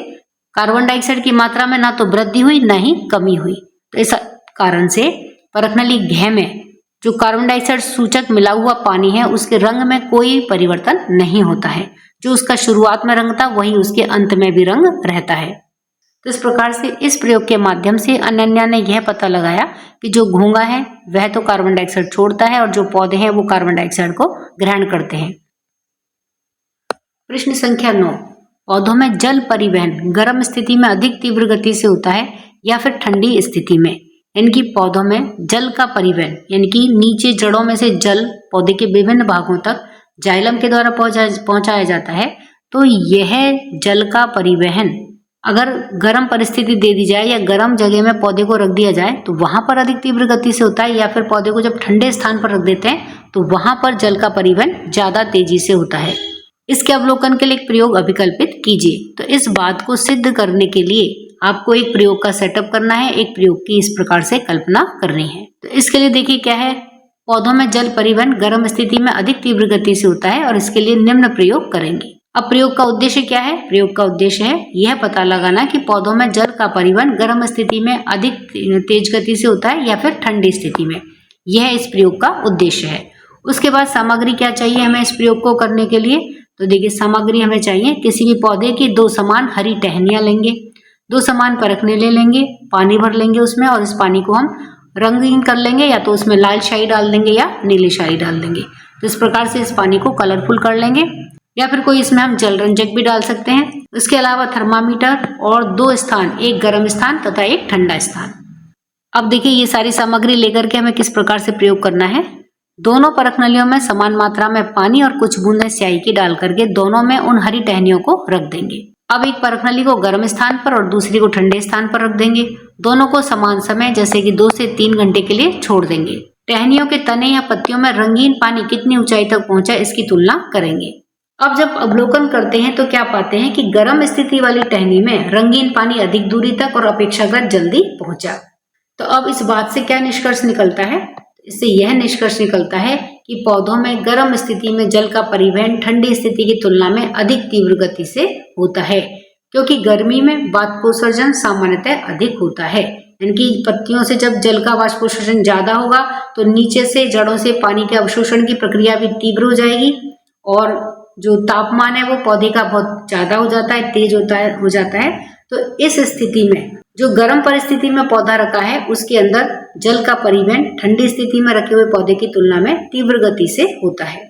कार्बन डाइऑक्साइड की मात्रा में ना तो वृद्धि हुई ना ही कमी हुई। तो इस कारण से परखनली घ में जो कार्बन डाइऑक्साइड सूचक मिला हुआ पानी है उसके रंग में कोई परिवर्तन नहीं होता है, जो उसका शुरुआत में रंग था वही उसके अंत में भी रंग रहता है। तो इस प्रकार से इस प्रयोग के माध्यम से अनन्या ने यह पता लगाया कि जो घोंघा है वह तो कार्बन डाइऑक्साइड छोड़ता है और जो पौधे हैं वो कार्बन डाइऑक्साइड को ग्रहण करते हैं। प्रश्न संख्या 9, पौधों में जल परिवहन गर्म स्थिति में अधिक तीव्र गति से होता है या फिर ठंडी स्थिति में? इनकी पौधों में जल का परिवहन यानी कि नीचे जड़ों में से जल पौधे के विभिन्न भागों तक जाइलम के द्वारा पहुंचाया जाता है। तो यह जल का परिवहन अगर गर्म परिस्थिति दे दी जाए या गर्म जगह में पौधे को रख दिया जाए तो वहां पर अधिक तीव्र गति से होता है, या फिर पौधे को जब ठंडे स्थान पर रख देते हैं तो वहां पर जल का परिवहन ज्यादा तेजी से होता है। इसके अवलोकन के लिए एक प्रयोग अभिकल्पित कीजिए। तो इस बात को सिद्ध करने के लिए आपको एक प्रयोग का सेटअप करना है, एक प्रयोग की इस प्रकार से कल्पना करनी है। तो इसके लिए देखिए क्या है, पौधों में जल परिवहन गर्म स्थिति में अधिक तीव्र गति से होता है और इसके लिए निम्न प्रयोग करेंगे। अब प्रयोग का उद्देश्य क्या है? प्रयोग का उद्देश्य है यह पता लगाना कि पौधों में जल का परिवहन गर्म स्थिति में अधिक तेज गति से होता है या फिर ठंडी स्थिति में। यह इस प्रयोग का उद्देश्य है। उसके बाद सामग्री क्या चाहिए हमें इस प्रयोग को करने के लिए? तो देखिए सामग्री हमें चाहिए, किसी भी पौधे की 2 समान हरी टहनियां लेंगे, 2 समान परखने ले लेंगे, पानी भर लेंगे उसमें और इस पानी को हम रंगीन कर लेंगे, या तो उसमें लाल स्याही डाल देंगे या नीली स्याही डाल देंगे। तो इस प्रकार से इस पानी को कलरफुल कर लेंगे, या फिर कोई इसमें हम जल रंजक भी डाल सकते हैं। उसके अलावा थर्मामीटर और 2 स्थान, एक गर्म स्थान तथा एक ठंडा स्थान। अब देखिए ये सारी सामग्री लेकर के हमें किस प्रकार से प्रयोग करना है। दोनों परखनलियों में समान मात्रा में पानी और कुछ बूंदें स्याही की डाल करके दोनों में उन हरी टहनियों को रख देंगे। अब एक परखनली को गर्म स्थान पर और दूसरी को ठंडे स्थान पर रख देंगे। दोनों को समान समय जैसे कि 2 से 3 घंटे के लिए छोड़ देंगे। टहनियों के तने या पत्तियों में रंगीन पानी कितनी ऊंचाई तक पहुंचा इसकी तुलना करेंगे। अब जब अवलोकन करते हैं तो क्या पाते हैं कि गर्म स्थिति वाली टहनी में रंगीन पानी अधिक दूरी तक और अपेक्षाकृत जल्दी पहुंचा। तो अब इस बात से क्या निष्कर्ष निकलता है? इससे यह निष्कर्ष निकलता है कि पौधों में गर्म स्थिति में जल का परिवहन ठंडी स्थिति की तुलना में अधिक तीव्र गति से होता है, क्योंकि गर्मी में वाष्पोत्सर्जन सामान्यतः अधिक होता है। इनकी पत्तियों से जब जल का वाष्पोत्सर्जन ज्यादा होगा तो नीचे से जड़ों से पानी के अवशोषण की प्रक्रिया भी तीव्र हो जाएगी और जो तापमान है वो पौधे का बहुत ज्यादा हो जाता है, तेज हो जाता है। तो इस स्थिति में जो गर्म परिस्थिति में पौधा रखा है उसके अंदर जल का परिवहन ठंडी स्थिति में रखे हुए पौधे की तुलना में तीव्र गति से होता है।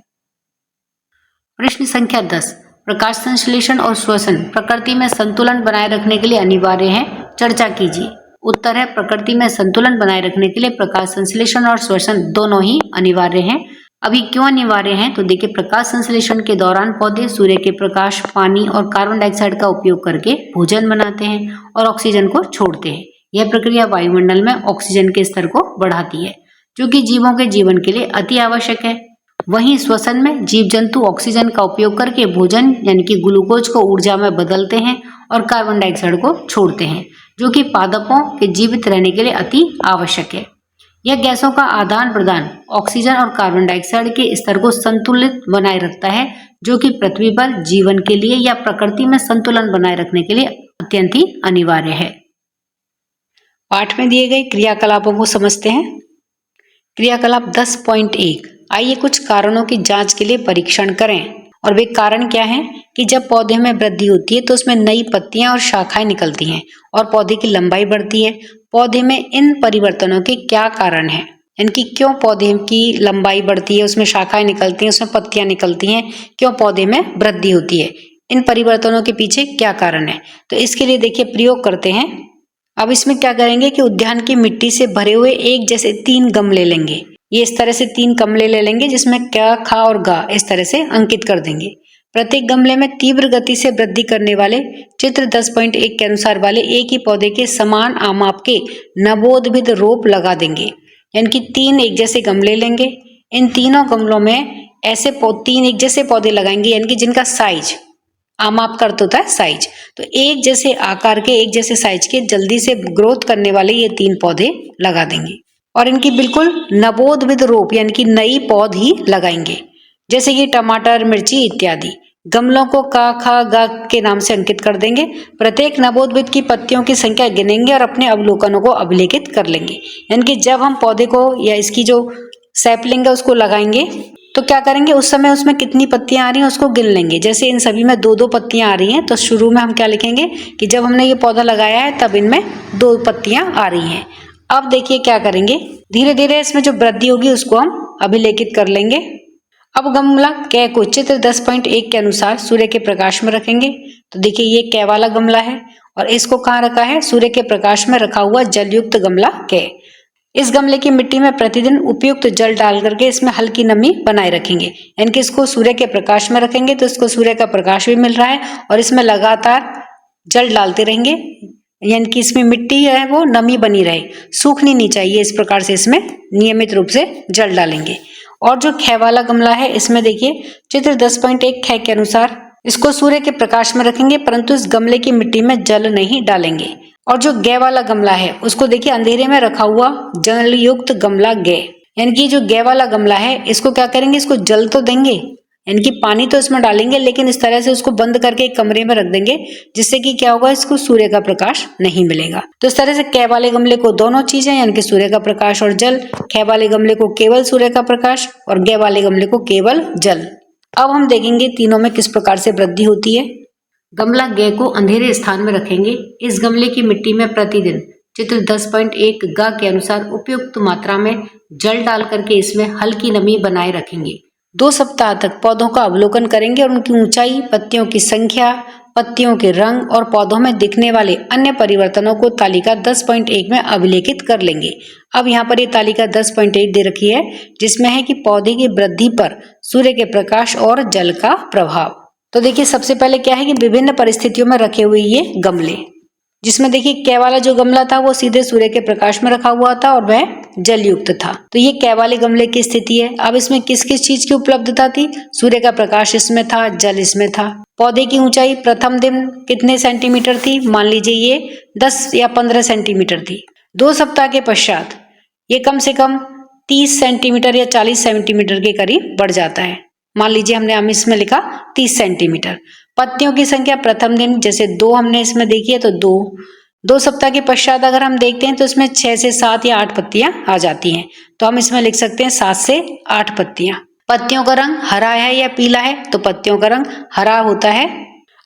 प्रश्न संख्या 10, प्रकाश संश्लेषण और श्वसन प्रकृति में संतुलन बनाए रखने के लिए अनिवार्य है, चर्चा कीजिए। उत्तर है प्रकृति में संतुलन बनाए रखने के लिए प्रकाश संश्लेषण और श्वसन दोनों ही अनिवार्य हैं। अभी क्यों अनिवार्य हैं? तो देखिए, प्रकाश संश्लेषण के दौरान पौधे सूर्य के प्रकाश, पानी और कार्बन डाइऑक्साइड का उपयोग करके भोजन बनाते हैं और ऑक्सीजन को छोड़ते हैं। यह प्रक्रिया वायुमंडल में ऑक्सीजन के स्तर को बढ़ाती है, जो कि जीवों के जीवन के लिए अति आवश्यक है। वहीं श्वसन में जीव जंतु ऑक्सीजन का उपयोग करके भोजन यानी कि ग्लूकोज को ऊर्जा में बदलते हैं और कार्बन डाइऑक्साइड को छोड़ते हैं, जो कि पादपों के जीवित रहने के लिए अति आवश्यक है। यह गैसों का आदान प्रदान ऑक्सीजन और कार्बन डाइऑक्साइड के स्तर को संतुलित बनाए रखता है, जो कि पृथ्वी पर जीवन के लिए या प्रकृति में संतुलन बनाए रखने के लिए अत्यंत ही अनिवार्य है। पाठ में दिए गए क्रियाकलापों को समझते हैं। क्रियाकलाप 10.1, आइए कुछ कारणों की जांच के लिए परीक्षण करें। और वे कारण क्या हैं कि जब पौधे में वृद्धि होती है तो उसमें नई पत्तियां और शाखाएं निकलती हैं और पौधे की लंबाई बढ़ती है। पौधे में इन परिवर्तनों के क्या कारण हैं? इनकी क्यों पौधे की लंबाई बढ़ती है, उसमें शाखाएं निकलती हैं, उसमें पत्तियां निकलती हैं, क्यों पौधे में वृद्धि होती है? इन परिवर्तनों के पीछे क्या कारण है? तो इसके लिए देखिए प्रयोग करते हैं। अब इसमें क्या करेंगे कि उद्यान की मिट्टी से भरे हुए एक जैसे 3 गमले लेंगे। ये इस तरह से 3 गमले ले लेंगे जिसमें क, ख और ग इस तरह से अंकित कर देंगे। प्रत्येक गमले में तीव्र गति से वृद्धि करने वाले चित्र 10.1 के अनुसार वाले एक ही पौधे के समान आमाप के नवोद्भिद रोप लगा देंगे। यानी कि 3 एक जैसे गमले लेंगे। इन तीनों गमलों में ऐसे 3 एक जैसे पौधे लगाएंगे, यानी कि जिनका साइज, आमाप का अर्थ होता है साइज, तो एक जैसे आकार के, एक जैसे साइज के, जल्दी से ग्रोथ करने वाले ये 3 पौधे लगा देंगे और इनकी बिल्कुल नवोद्भिद रोप यानी कि नई पौध ही लगाएंगे, जैसे कि टमाटर, मिर्ची इत्यादि। गमलों को क, ख, ग के नाम से अंकित कर देंगे। प्रत्येक नवोद्भिद की पत्तियों की संख्या गिनेंगे और अपने अवलोकनों को अभिलेखित कर लेंगे। यानी कि जब हम पौधे को या इसकी जो सैपलिंग है उसको लगाएंगे तो क्या करेंगे, उस समय उसमें कितनी पत्तियां आ रही हैं उसको गिन लेंगे। जैसे इन सभी में 2-2 पत्तियां आ रही हैं तो शुरू में हम क्या लिखेंगे कि जब हमने ये पौधा लगाया है तब इनमें 2 पत्तियां आ रही हैं। अब देखिए क्या करेंगे, धीरे धीरे इसमें जो वृद्धि होगी उसको हम अभिलेखित कर लेंगे। अब गमला कै को चित्र 10.1 के अनुसार सूर्य के प्रकाश में रखेंगे। तो देखिए ये कै वाला गमला है और इसको कहाँ रखा है, सूर्य के प्रकाश में रखा हुआ जलयुक्त गमला कै। इस गमले की मिट्टी में प्रतिदिन उपयुक्त जल डाल करके इसमें हल्की नमी बनाए रखेंगे। यानी कि इसको सूर्य के प्रकाश में रखेंगे तो इसको सूर्य का प्रकाश भी मिल रहा है और इसमें लगातार जल डालते रहेंगे, यानी कि इसमें मिट्टी है वो नमी बनी रहे, सूखनी नहीं चाहिए। इस प्रकार से इसमें नियमित रूप से जल डालेंगे। और जो ख वाला गमला है इसमें देखिए चित्र 10.1 ख के अनुसार इसको सूर्य के प्रकाश में रखेंगे, परंतु इस गमले की मिट्टी में जल नहीं डालेंगे। और जो ग वाला गमला है उसको देखिए अंधेरे में रखा हुआ जल युक्त गमला ग, यानी कि जो ग वाला गमला है इसको क्या करेंगे, इसको जल तो देंगे, यानी कि पानी तो इसमें डालेंगे, लेकिन इस तरह से उसको बंद करके एक कमरे में रख देंगे जिससे कि क्या होगा, इसको सूर्य का प्रकाश नहीं मिलेगा। तो इस तरह से कै वाले गमले को दोनों चीजें यानी कि सूर्य का प्रकाश और जल, ख वाले गमले को केवल सूर्य का प्रकाश और ग वाले गमले को केवल जल। अब हम देखेंगे तीनों में किस प्रकार से वृद्धि होती है। गमला ग को अंधेरे स्थान में रखेंगे। इस गमले की मिट्टी में प्रतिदिन चित्र 10.1 ग के अनुसार उपयुक्त मात्रा में जल डाल करके इसमें हल्की नमी बनाए रखेंगे। 2 सप्ताह तक पौधों का अवलोकन करेंगे और उनकी ऊंचाई, पत्तियों की संख्या, पत्तियों के रंग और पौधों में दिखने वाले अन्य परिवर्तनों को तालिका 10.1 में अभिलेखित कर लेंगे। अब यहाँ पर ये तालिका 10.1 दे रखी है जिसमें है कि पौधे की वृद्धि पर सूर्य के प्रकाश और जल का प्रभाव। तो देखिए सबसे पहले क्या है कि विभिन्न परिस्थितियों में रखे हुए ये गमले, जिसमें देखिए कै वाला जो गमला था वो सीधे सूर्य के प्रकाश में रखा हुआ था और वह जलयुक्त था। तो ये कै वाले गमले की स्थिति है। अब इसमें किस किस चीज की उपलब्धता थी, सूर्य का प्रकाश इसमें था, जल इसमें था। पौधे की ऊंचाई प्रथम दिन कितने सेंटीमीटर थी, मान लीजिए ये 10 या 15 सेंटीमीटर थी। 2 सप्ताह के पश्चात ये कम से कम 30 सेंटीमीटर या 40 सेंटीमीटर के करीब बढ़ जाता है। मान लीजिए हम इसमें लिखा 30 सेंटीमीटर। पत्तियों की संख्या प्रथम दिन जैसे 2 हमने इसमें देखी है तो 2 सप्ताह के पश्चात अगर हम देखते हैं तो इसमें 6 से 7 या 8 पत्तियां आ जाती हैं, तो हम इसमें लिख सकते हैं 7 से 8 पत्तियां। पत्तियों का रंग हरा है या पीला है, तो पत्तियों का रंग हरा होता है।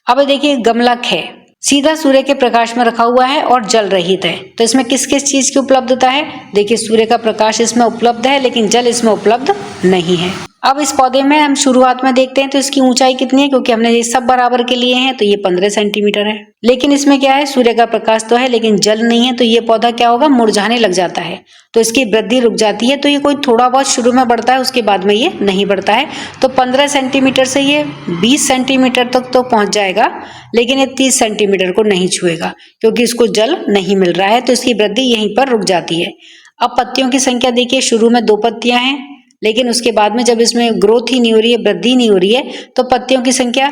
अब देखिए गमला है, सीधा सूर्य के प्रकाश में रखा हुआ है और जल रहित है, तो इसमें किस किस चीज की उपलब्धता है? देखिए सूर्य का प्रकाश इसमें उपलब्ध है लेकिन जल इसमें उपलब्ध नहीं है। अब इस पौधे में हम शुरुआत में देखते हैं तो इसकी ऊंचाई कितनी है, क्योंकि हमने ये सब बराबर के लिए हैं तो ये 15 सेंटीमीटर है। लेकिन इसमें क्या है, सूर्य का प्रकाश तो है लेकिन जल नहीं है, तो ये पौधा क्या होगा, मुरझाने लग जाता है, तो इसकी वृद्धि रुक जाती है। तो ये कोई थोड़ा बहुत शुरू में बढ़ता है, उसके बाद में ये नहीं बढ़ता है। तो 15 सेंटीमीटर से ये 20 सेंटीमीटर तक तो पहुंच जाएगा, लेकिन ये 30 सेंटीमीटर को नहीं छुएगा क्योंकि इसको जल नहीं मिल रहा है, तो इसकी वृद्धि यहीं पर रुक जाती है। अब पत्तियों की संख्या देखिए, शुरू में 2 पत्तियां हैं, लेकिन उसके बाद में जब इसमें ग्रोथ ही नहीं हो रही है, वृद्धि नहीं हो रही है, तो पत्तियों की संख्या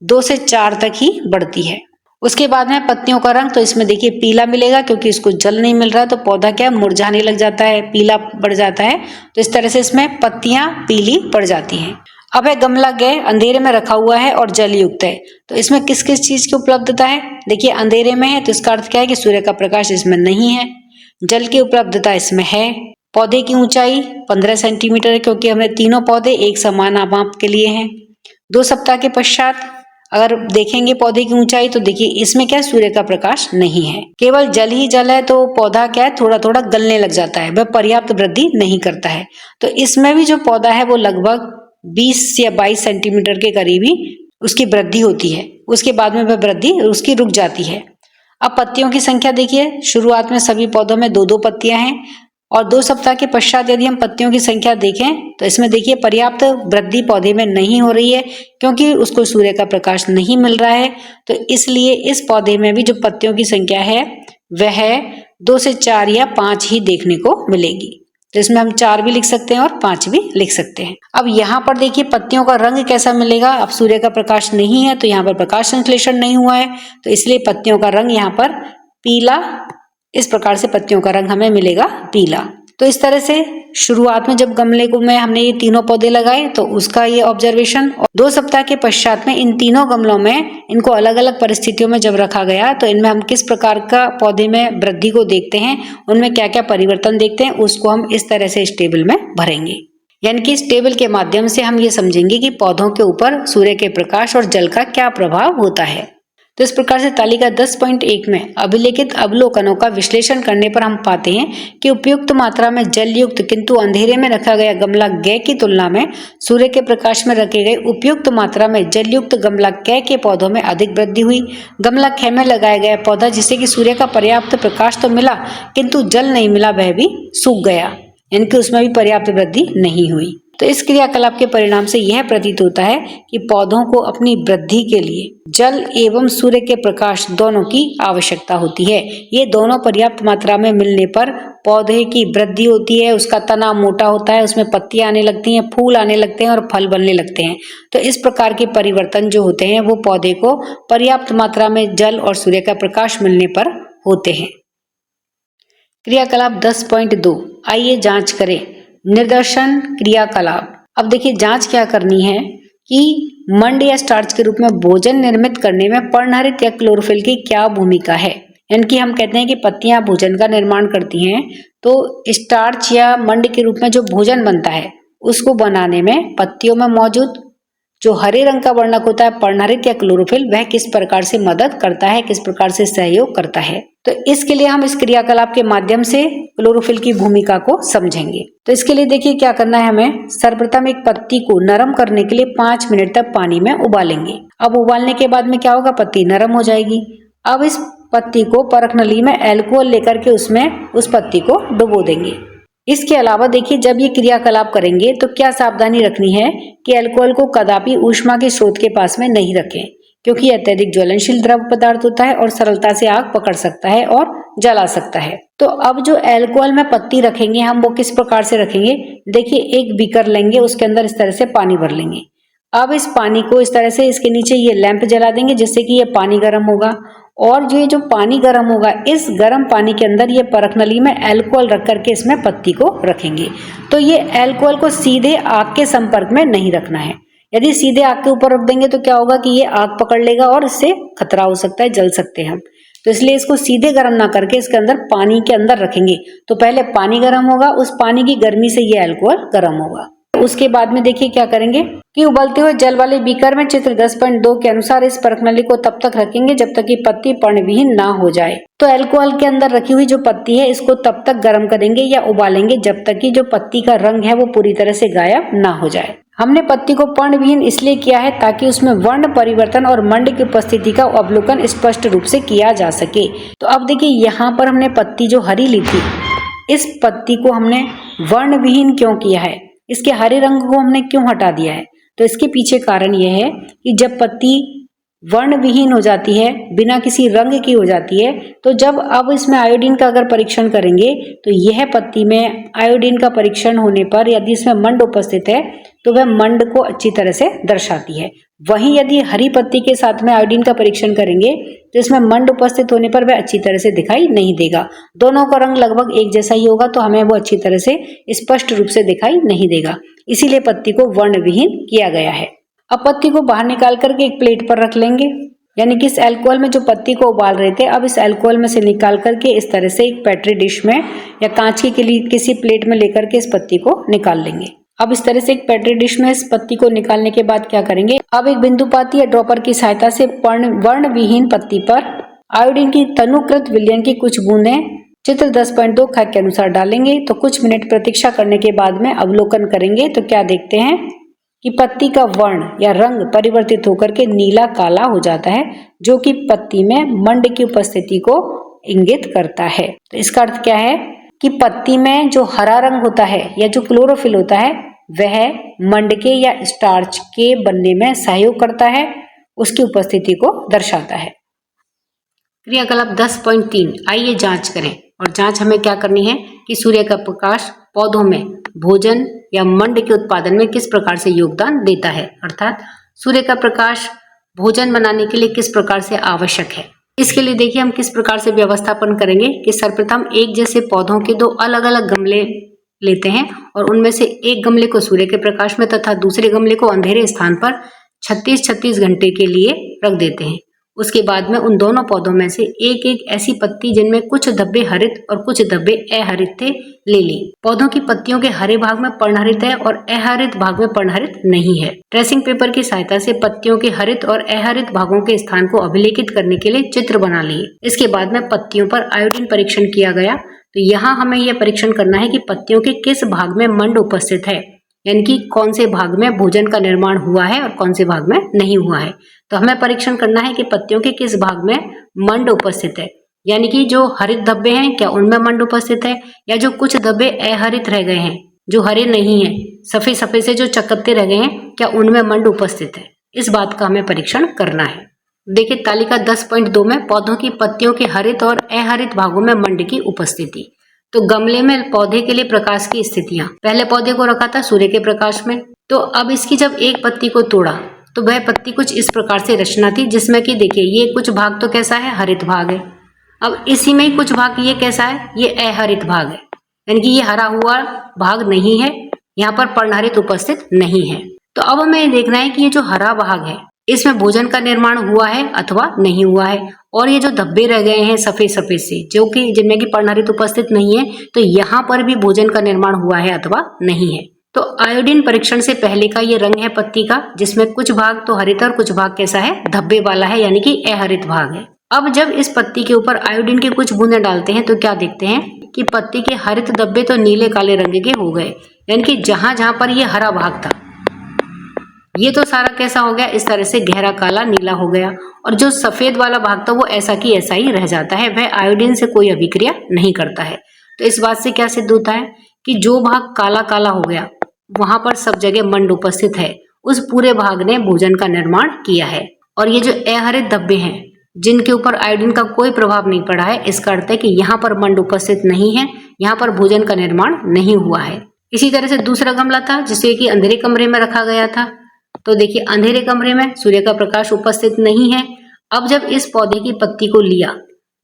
2 से 4 तक ही बढ़ती है। उसके बाद में पत्तियों का रंग तो इसमें देखिए पीला मिलेगा, क्योंकि इसको जल नहीं मिल रहा है, तो पौधा क्या मुरझाने लग जाता है, पीला पड़ जाता है, तो इस तरह से इसमें पत्तियां पीली पड़ जाती हैं। अब है गमला गय अंधेरे में रखा हुआ है और जल युक्त है, तो इसमें किस किस चीज की उपलब्धता है? देखिए अंधेरे में है तो इसका अर्थ क्या है कि सूर्य का प्रकाश इसमें नहीं है। जल की उपलब्धता इसमें है। पौधे की ऊंचाई 15 सेंटीमीटर है, क्योंकि हमने तीनों पौधे एक समान माप के लिए हैं। 2 सप्ताह के पश्चात अगर देखेंगे पौधे की ऊंचाई तो देखिए इसमें क्या सूर्य का प्रकाश नहीं है, केवल जल ही जल है, तो पौधा क्या है थोड़ा थोड़ा गलने लग जाता है, वह पर्याप्त वृद्धि नहीं करता है। तो इसमें भी जो पौधा है वो लगभग 20 या 22 सेंटीमीटर के करीब ही उसकी वृद्धि होती है, उसके बाद में वह वृद्धि उसकी रुक जाती है। अब पत्तियों की संख्या देखिए, शुरुआत में सभी पौधों में 2-2 पत्तियां हैं, और 2 सप्ताह के पश्चात यदि हम पत्तियों की संख्या देखें तो इसमें देखिए पर्याप्त वृद्धि पौधे में नहीं हो रही है, क्योंकि उसको सूर्य का प्रकाश नहीं मिल रहा है। तो इसलिए इस पौधे में भी जो पत्तियों की संख्या है वह 2 से 4 या 5 ही देखने को मिलेगी। तो इसमें हम 4 भी लिख सकते हैं और 5 भी लिख सकते हैं। अब यहाँ पर देखिए पत्तियों का रंग कैसा मिलेगा, अब सूर्य का प्रकाश नहीं है तो यहाँ पर प्रकाश संश्लेषण नहीं हुआ है, तो इसलिए पत्तियों का रंग यहाँ पर पीला, इस प्रकार से पत्तियों का रंग हमें मिलेगा पीला। तो इस तरह से शुरुआत में जब गमले को में हमने ये तीनों पौधे लगाए तो उसका ये ऑब्जर्वेशन, और 2 सप्ताह के पश्चात में इन तीनों गमलों में इनको अलग अलग परिस्थितियों में जब रखा गया तो इनमें हम किस प्रकार का पौधे में वृद्धि को देखते हैं, उनमें क्या क्या परिवर्तन देखते हैं, उसको हम इस तरह से इस टेबल में भरेंगे। यानी कि इस टेबल के माध्यम से हम ये समझेंगे कि पौधों के ऊपर सूर्य के प्रकाश और जल का क्या प्रभाव होता है। तो इस प्रकार से तालिका 10.1 में अभिलेखित अवलोकनों का विश्लेषण करने पर हम पाते हैं कि उपयुक्त मात्रा में जल युक्त किंतु अंधेरे में रखा गया गमला ग की तुलना में सूर्य के प्रकाश में रखे गए उपयुक्त मात्रा में जल युक्त गमला क के पौधों में अधिक वृद्धि हुई। गमला ख में लगाया गया पौधा जिसे कि सूर्य का पर्याप्त प्रकाश तो मिला किंतु जल नहीं मिला, वह भी सूख गया, इनकी उसमें भी पर्याप्त वृद्धि नहीं हुई। तो इस क्रियाकलाप के परिणाम से यह प्रतीत होता है कि पौधों को अपनी वृद्धि के लिए जल एवं सूर्य के प्रकाश दोनों की आवश्यकता होती है। ये दोनों पर्याप्त मात्रा में मिलने पर पौधे की वृद्धि होती है, उसका तना मोटा होता है, उसमें पत्तियां आने लगती हैं, फूल आने लगते हैं और फल बनने लगते हैं। तो इस प्रकार के परिवर्तन जो होते हैं वो पौधे को पर्याप्त मात्रा में जल और सूर्य का प्रकाश मिलने पर होते हैं। क्रियाकलाप 10.2 आइए जांच करें। निर्देशन क्रियाकलाप। अब देखिए जांच क्या करनी है कि मंड या स्टार्च के रूप में भोजन निर्मित करने में पर्णहरित या क्लोरोफिल की क्या भूमिका है। यानी कि हम कहते हैं कि पत्तियां भोजन का निर्माण करती हैं, तो स्टार्च या मंड के रूप में जो भोजन बनता है उसको बनाने में पत्तियों में मौजूद जो हरे रंग का वर्णक होता है पर्णहरित या क्लोरोफिल, वह किस प्रकार से मदद करता है, किस प्रकार से सहयोग करता है। तो इसके लिए हम इस क्रियाकलाप के माध्यम से क्लोरोफिल की भूमिका को समझेंगे। तो इसके लिए देखिए क्या करना है, हमें सर्वप्रथम एक पत्ती को नरम करने के लिए 5 मिनट तक पानी में उबालेंगे। अब उबालने के बाद में क्या होगा, पत्ती नरम हो जाएगी। अब इस पत्ती को परख नली में अल्कोहल लेकर के उसमें उस पत्ती को डुबो देंगे। इसके अलावा देखिए जब ये क्रियाकलाप करेंगे तो क्या सावधानी रखनी है कि अल्कोहल को कदापि ऊष्मा के स्रोत के पास में नहीं रखें, क्योंकि अत्यधिक ज्वलनशील द्रव पदार्थ होता है और सरलता से आग पकड़ सकता है और जला सकता है। तो अब जो अल्कोहल में पत्ती रखेंगे हम वो किस प्रकार से रखेंगे, देखिए एक बीकर लेंगे, उसके अंदर इस तरह से पानी भर लेंगे। अब इस पानी को इस तरह से इसके नीचे ये लैंप जला देंगे जिससे कि ये पानी गर्म होगा, और ये जो पानी गर्म होगा, इस गर्म पानी के अंदर ये परख नली में अल्कोहल रख करके इसमें पत्ती को रखेंगे। तो ये अल्कोहल को सीधे आग के संपर्क में नहीं रखना है। यदि सीधे आग के ऊपर रख देंगे तो क्या होगा कि ये आग पकड़ लेगा और इससे खतरा हो सकता है, जल सकते हैं हम। तो इसलिए इसको सीधे गर्म ना करके इसके अंदर पानी के अंदर रखेंगे। तो पहले पानी गर्म होगा, उस पानी की गर्मी से ये अल्कोहल गर्म होगा। उसके बाद में देखिए क्या करेंगे कि उबलते हुए जल वाले बीकर में चित्र 10.2 के अनुसार इस परख नली को तब तक रखेंगे जब तक कि पत्ती पर्णविहीन ना हो जाए। तो अल्कोहल के अंदर रखी हुई जो पत्ती है इसको तब तक गर्म करेंगे या उबालेंगे जब तक कि जो पत्ती का रंग है वो पूरी तरह से गायब ना हो जाए। हमने पत्ती को पर्णविहीन इसलिए किया है ताकि उसमें वर्ण परिवर्तन और मंड की उपस्थिति का अवलोकन स्पष्ट रूप से किया जा सके। तो अब देखिए यहाँ पर हमने पत्ती जो हरी ली थी, इस पत्ती को हमने वर्णविहीन क्यों किया है, इसके हरे रंग को हमने क्यों हटा दिया है? तो इसके पीछे कारण यह है कि जब पत्ती वर्णविहीन हो जाती है, बिना किसी रंग की हो जाती है, तो जब अब इसमें आयोडीन का अगर परीक्षण करेंगे तो यह पत्ती में आयोडीन का परीक्षण होने पर यदि इसमें मंड उपस्थित है तो वह मंड को अच्छी तरह से दर्शाती है। वहीं यदि हरी पत्ती के साथ में आयोडीन का परीक्षण करेंगे तो इसमें मंड उपस्थित होने पर वह अच्छी तरह से दिखाई नहीं देगा। दोनों का रंग लगभग एक जैसा ही होगा तो हमें वो अच्छी तरह से स्पष्ट रूप से दिखाई नहीं देगा। इसीलिए पत्ती को वर्णविहीन किया गया है। अब पत्ती को बाहर निकाल करके एक प्लेट पर रख लेंगे, यानी कि इस अल्कोहल में जो पत्ती को उबाल रहे थे, अब इस अल्कोहल में से निकाल करके इस तरह से एक पेट्री डिश में या कांच की किसी प्लेट में लेकर के इस पत्ती को निकाल लेंगे। अब इस तरह से एक पेट्री डिश में इस पत्ती को निकालने के बाद क्या करेंगे, अब एक बिंदुपाती या ड्रॉपर की सहायता से वर्णविहीन पत्ती पर आयोडीन की तनुकृत विलयन की कुछ बूंदें चित्र 10.2 ख के अनुसार डालेंगे। तो कुछ मिनट प्रतीक्षा करने के बाद में अवलोकन करेंगे तो क्या देखते हैं कि पत्ती का वर्ण या रंग परिवर्तित होकर के नीला काला हो जाता है, जो कि पत्ती में मंड की उपस्थिति को इंगित करता है। तो इसका अर्थ क्या है कि पत्ती में जो हरा रंग होता है या जो क्लोरोफिल होता है वह मंड के या स्टार्च के बनने में सहयोग करता है, उसकी उपस्थिति को दर्शाता है। क्रियाकलाप 10.3 आइए जांच करें। और जांच हमें क्या करनी है कि सूर्य का प्रकाश पौधों में भोजन या मंड के उत्पादन में किस प्रकार से योगदान देता है, अर्थात सूर्य का प्रकाश भोजन बनाने के लिए किस प्रकार से आवश्यक है। इसके लिए देखिए हम किस प्रकार से व्यवस्थापन करेंगे कि सर्वप्रथम एक जैसे पौधों के दो अलग अलग गमले लेते हैं और उनमें से एक गमले को सूर्य के प्रकाश में तथा दूसरे गमले को अंधेरे स्थान पर 36-36 घंटे के लिए रख देते हैं। उसके बाद में उन दोनों पौधों में से एक एक ऐसी पत्ती जिनमें कुछ धब्बे हरित और कुछ धब्बे अहरित थे ले ली। पौधों की पत्तियों के हरे भाग में पर्णहरित है और अहरित भाग में पर्णहरित नहीं है। ट्रेसिंग पेपर की सहायता से पत्तियों के हरित और अहरित भागों के स्थान को अभिलेखित करने के लिए चित्र बना लिए। इसके बाद में पत्तियों पर आयोडीन परीक्षण किया गया। तो यहाँ हमें यह परीक्षण करना है कि पत्तियों के किस भाग में मंड उपस्थित है, यानी कि कौन से भाग में भोजन का निर्माण हुआ है और कौन से भाग में नहीं हुआ है। तो हमें परीक्षण करना है कि पत्तियों के किस भाग में मंड उपस्थित है, यानी कि जो हरित धब्बे हैं क्या उनमें मंड उपस्थित है, या जो कुछ धब्बे अहरित रह गए हैं जो हरे नहीं है, सफेद सफेद से जो चकत्ते रह गए हैं, क्या उनमें मंड उपस्थित है। इस बात का हमें परीक्षण करना है। देखिए तालिका 10.2 में पौधों की पत्तियों के हरित और अहरित भागों में मंड की उपस्थिति। तो गमले में पौधे के लिए प्रकाश की स्थितियां, पहले पौधे को रखा था सूर्य के प्रकाश में, तो अब इसकी जब एक पत्ती को तोड़ा तो वह पत्ती कुछ इस प्रकार से रचना थी जिसमें कि देखिए ये कुछ भाग तो कैसा है, हरित भाग है। अब इसी में ही कुछ भाग ये कैसा है, ये अहरित भाग है, यानी कि ये हरा हुआ भाग नहीं है, यहाँ पर पर्णहरित उपस्थित नहीं है। तो अब हमें देखना है कि ये जो हरा भाग है इसमें भोजन का निर्माण हुआ है अथवा नहीं हुआ है, और ये जो धब्बे रह गए हैं सफेद सफेद से जो कि जिनमें कि पर्णहरित उपस्थित नहीं है, तो यहाँ पर भी भोजन का निर्माण हुआ है अथवा नहीं है। तो आयोडीन परीक्षण से पहले का ये रंग है पत्ती का, जिसमें कुछ भाग तो हरित और कुछ भाग कैसा है, धब्बे वाला है, यानी कि अहरित भाग है। अब जब इस पत्ती के ऊपर आयोडीन के कुछ बूंदे डालते हैं तो क्या देखते हैं कि पत्ती के हरित धब्बे तो नीले काले रंग के हो गए, यानी कि जहां जहां पर ये हरा भाग था ये तो सारा कैसा हो गया, इस तरह से गहरा काला नीला हो गया, और जो सफेद वाला भाग था वो ऐसा की ऐसा ही रह जाता है, वह आयोडीन से कोई अभिक्रिया नहीं करता है। तो इस बात से क्या सिद्ध होता है कि जो भाग काला काला हो गया वहां पर सब जगह मंड उपस्थित है, उस पूरे भाग ने भोजन का निर्माण किया है। और ये जो अहरित धब्बे हैं जिनके ऊपर आयोडीन का कोई प्रभाव नहीं पड़ा है, इसका अर्थ है कि यहाँ पर मंड उपस्थित नहीं है, यहाँ पर भोजन का निर्माण नहीं हुआ है। इसी तरह से दूसरा गमला था जिसे कि अंधेरे कमरे में रखा गया था। तो देखिए अंधेरे कमरे में सूर्य का प्रकाश उपस्थित नहीं है, अब जब इस पौधे की पत्ती को लिया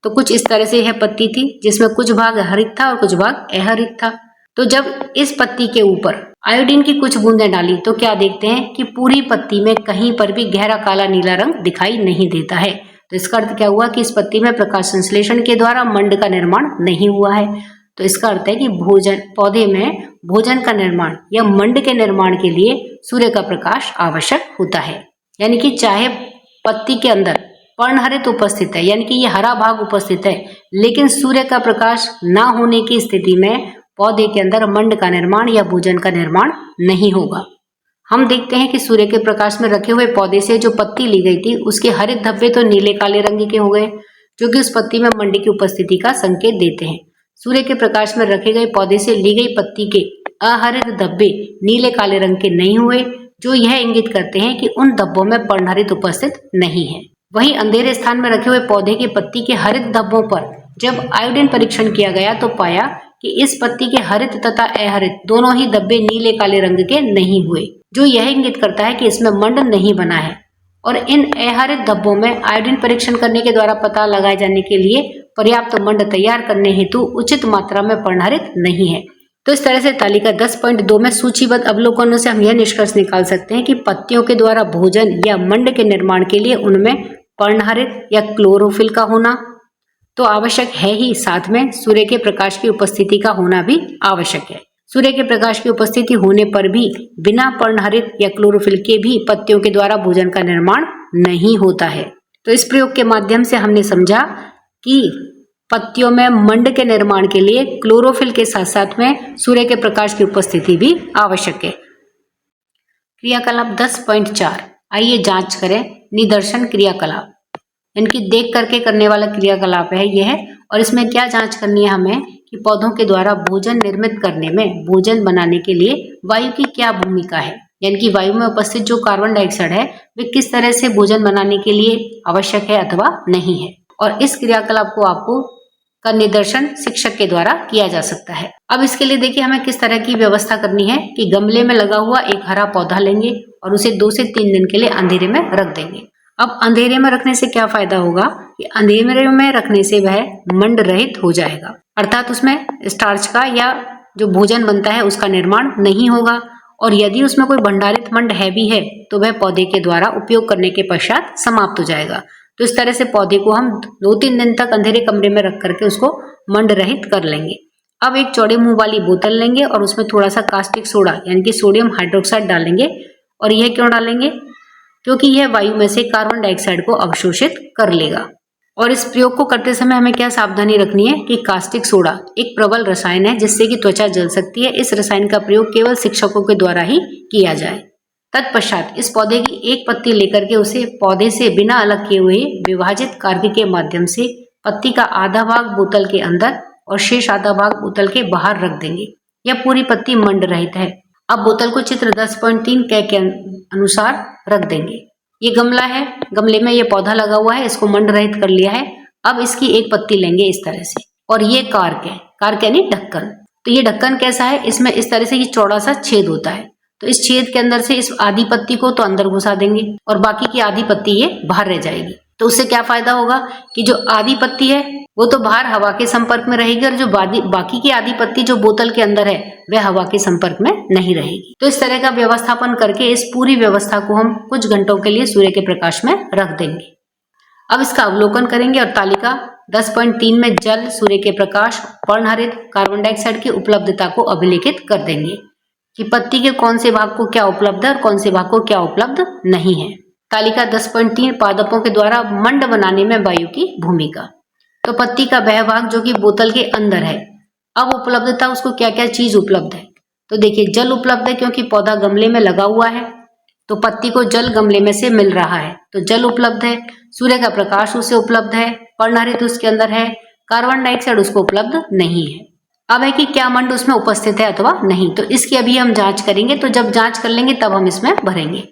तो कुछ इस तरह से यह पत्ती थी जिसमें कुछ भाग हरित था और कुछ भाग अहरित था। तो जब इस पत्ती के ऊपर आयोडीन की कुछ बूंदें डाली तो क्या देखते हैं कि पूरी पत्ती में कहीं पर भी गहरा काला नीला रंग दिखाई नहीं देता है। तो इसका अर्थ क्या हुआ कि इस पत्ती में प्रकाश संश्लेषण के द्वारा मंड का निर्माण नहीं हुआ है। तो इसका अर्थ है कि पौधे में भोजन का निर्माण या मंड के निर्माण के लिए सूर्य का प्रकाश आवश्यक होता है। यानी कि चाहे पत्ती के अंदर पर्णहरित उपस्थित है, यानी कि ये हरा भाग उपस्थित है, लेकिन सूर्य का प्रकाश ना होने की स्थिति में पौधे के अंदर मंड का निर्माण या भोजन का निर्माण नहीं होगा। हम देखते हैं कि सूर्य के प्रकाश में रखे हुए पौधे से जो पत्ती ली गई थी उसके हरित धब्बे तो नीले काले रंग के हो गए, जो कि उस पत्ती में मंड की उपस्थिति का संकेत देते हैं। सूर्य के प्रकाश में रखे गए पौधे से ली गई पत्ती के अहरित धब्बे नीले काले रंग के नहीं हुए, जो यह इंगित करते हैं कि उन धब्बों में पर्णहरित उपस्थित नहीं है। वहीं अंधेरे स्थान में रखे हुए पौधे की पत्ती के हरित धब्बों पर जब आयोडीन परीक्षण किया गया तो पाया कि इस पत्ती के हरित तथा अहरित दोनों ही धब्बे नीले काले रंग के नहीं हुए, जो यह इंगित करता है कि इसमें मंड नहीं बना है। और इन अहरित धब्बों में आयोडीन परीक्षण करने के द्वारा पता लगाए जाने के लिए पर्याप्त मंड तैयार करने हेतु उचित मात्रा में पर्णहरित नहीं है। तो इस तरह से तालिका 10.2 में सूचीबद्ध अवलोकनों से हम यह निष्कर्ष निकाल सकते हैं कि पत्तियों के द्वारा भोजन या मंड के निर्माण के लिए उनमें पर्णहरित या क्लोरोफिल का होना तो आवश्यक है ही, साथ में सूर्य के प्रकाश की उपस्थिति का होना भी आवश्यक है। सूर्य के प्रकाश की उपस्थिति होने पर भी बिना पर्णहरित या क्लोरोफिल के भी पत्तियों के द्वारा भोजन का निर्माण नहीं होता है। तो इस प्रयोग के माध्यम से हमने समझा कि पत्तियों में मंड के निर्माण के लिए क्लोरोफिल के साथ साथ में सूर्य के प्रकाश की उपस्थिति भी आवश्यक है। क्रियाकलाप 10.4 आइए जांच करें निदर्शन क्रियाकलाप, इनकी देख करके करने वाला क्रियाकलाप है यह। और इसमें क्या जांच करनी है हमें कि पौधों के द्वारा भोजन निर्मित करने में, भोजन बनाने के लिए वायु की क्या भूमिका है, यानी कि वायु में उपस्थित जो कार्बन डाइऑक्साइड है वे किस तरह से भोजन बनाने के लिए आवश्यक है अथवा नहीं है। और इस क्रियाकलाप को आपको का निदर्शन शिक्षक के द्वारा किया जा सकता है। अब इसके लिए देखिए हमें किस तरह की व्यवस्था करनी है कि गमले में लगा हुआ एक हरा पौधा लेंगे और उसे 2 से 3 दिन के लिए अंधेरे में रख देंगे। अब अंधेरे में रखने से क्या फायदा होगा कि अंधेरे में रखने से वह मंड रहित हो जाएगा, अर्थात उसमें स्टार्च का या जो भोजन बनता है उसका निर्माण नहीं होगा। और यदि उसमें कोई भंडारित मंड है भी है तो वह पौधे के द्वारा उपयोग करने के पश्चात समाप्त हो जाएगा। तो इस तरह से पौधे को हम 2-3 दिन तक अंधेरे कमरे में रख करके उसको मंड रहित कर लेंगे। अब एक चौड़े मुंह वाली बोतल लेंगे और उसमें थोड़ा सा कास्टिक सोडा यानी कि सोडियम हाइड्रोक्साइड डालेंगे। और यह क्यों डालेंगे? क्योंकि यह वायु में से कार्बन डाइऑक्साइड को अवशोषित कर लेगा। और इस प्रयोग को करते समय हमें क्या सावधानी रखनी है कि कास्टिक सोडा एक प्रबल रसायन है जिससे कि त्वचा जल सकती है। इस रसायन का प्रयोग केवल शिक्षकों के द्वारा ही किया जाए। तत्पश्चात इस पौधे की एक पत्ती लेकर के उसे पौधे से बिना अलग किए हुए विभाजित कार्य के माध्यम से पत्ती का आधा भाग बोतल के अंदर और शेष आधा भाग बोतल के बाहर रख देंगे। यह पूरी पत्ती मंड रहित है। अब बोतल को चित्र 10.3 के अनुसार रख देंगे। ये गमला है, गमले में ये पौधा लगा हुआ है, इसको मंड रहित कर लिया है। अब इसकी एक पत्ती लेंगे इस तरह से, और ये कार्क है, कार्क यानी ढक्कन। तो ये ढक्कन कैसा है, इसमें इस तरह से ये चौड़ा सा छेद होता है। तो इस छेद के अंदर से इस आधी पत्ती को तो अंदर घुसा देंगे और बाकी की आधी पत्ती ये बाहर रह जाएगी। तो उससे क्या फायदा होगा कि जो आधी पत्ती है वो तो बाहर हवा के संपर्क में रहेगी और जो बाकी की आधी पत्ती जो बोतल के अंदर है वह हवा के संपर्क में नहीं रहेगी। तो इस तरह का व्यवस्थापन करके इस पूरी व्यवस्था को हम कुछ घंटों के लिए सूर्य के प्रकाश में रख देंगे। अब इसका अवलोकन करेंगे और तालिका 10.3 में जल, सूर्य के प्रकाश, पर्णहरित, कार्बन डाइऑक्साइड की उपलब्धता को अभिलेखित कर देंगे कि पत्ती के कौन से भाग को क्या उपलब्ध है और कौन से भाग को क्या उपलब्ध नहीं है। तालिका 10.3 पादपों के द्वारा मंड बनाने में वायु की भूमिका। तो पत्ती का वह भाग जो कि बोतल के अंदर है, अब उपलब्धता उसको क्या क्या चीज उपलब्ध है। तो देखिए जल उपलब्ध है क्योंकि पौधा गमले में लगा हुआ है तो पत्ती को जल गमले में से मिल रहा है तो जल उपलब्ध है। सूर्य का प्रकाश उसे उपलब्ध है, पर्णहरित उसके अंदर है, कार्बन डाइऑक्साइड उसको उपलब्ध नहीं है। अब है कि क्या मंड उसमें उपस्थित है अथवा नहीं, तो इसकी अभी हम जांच करेंगे। तो जब जांच कर लेंगे तब हम इसमें भरेंगे।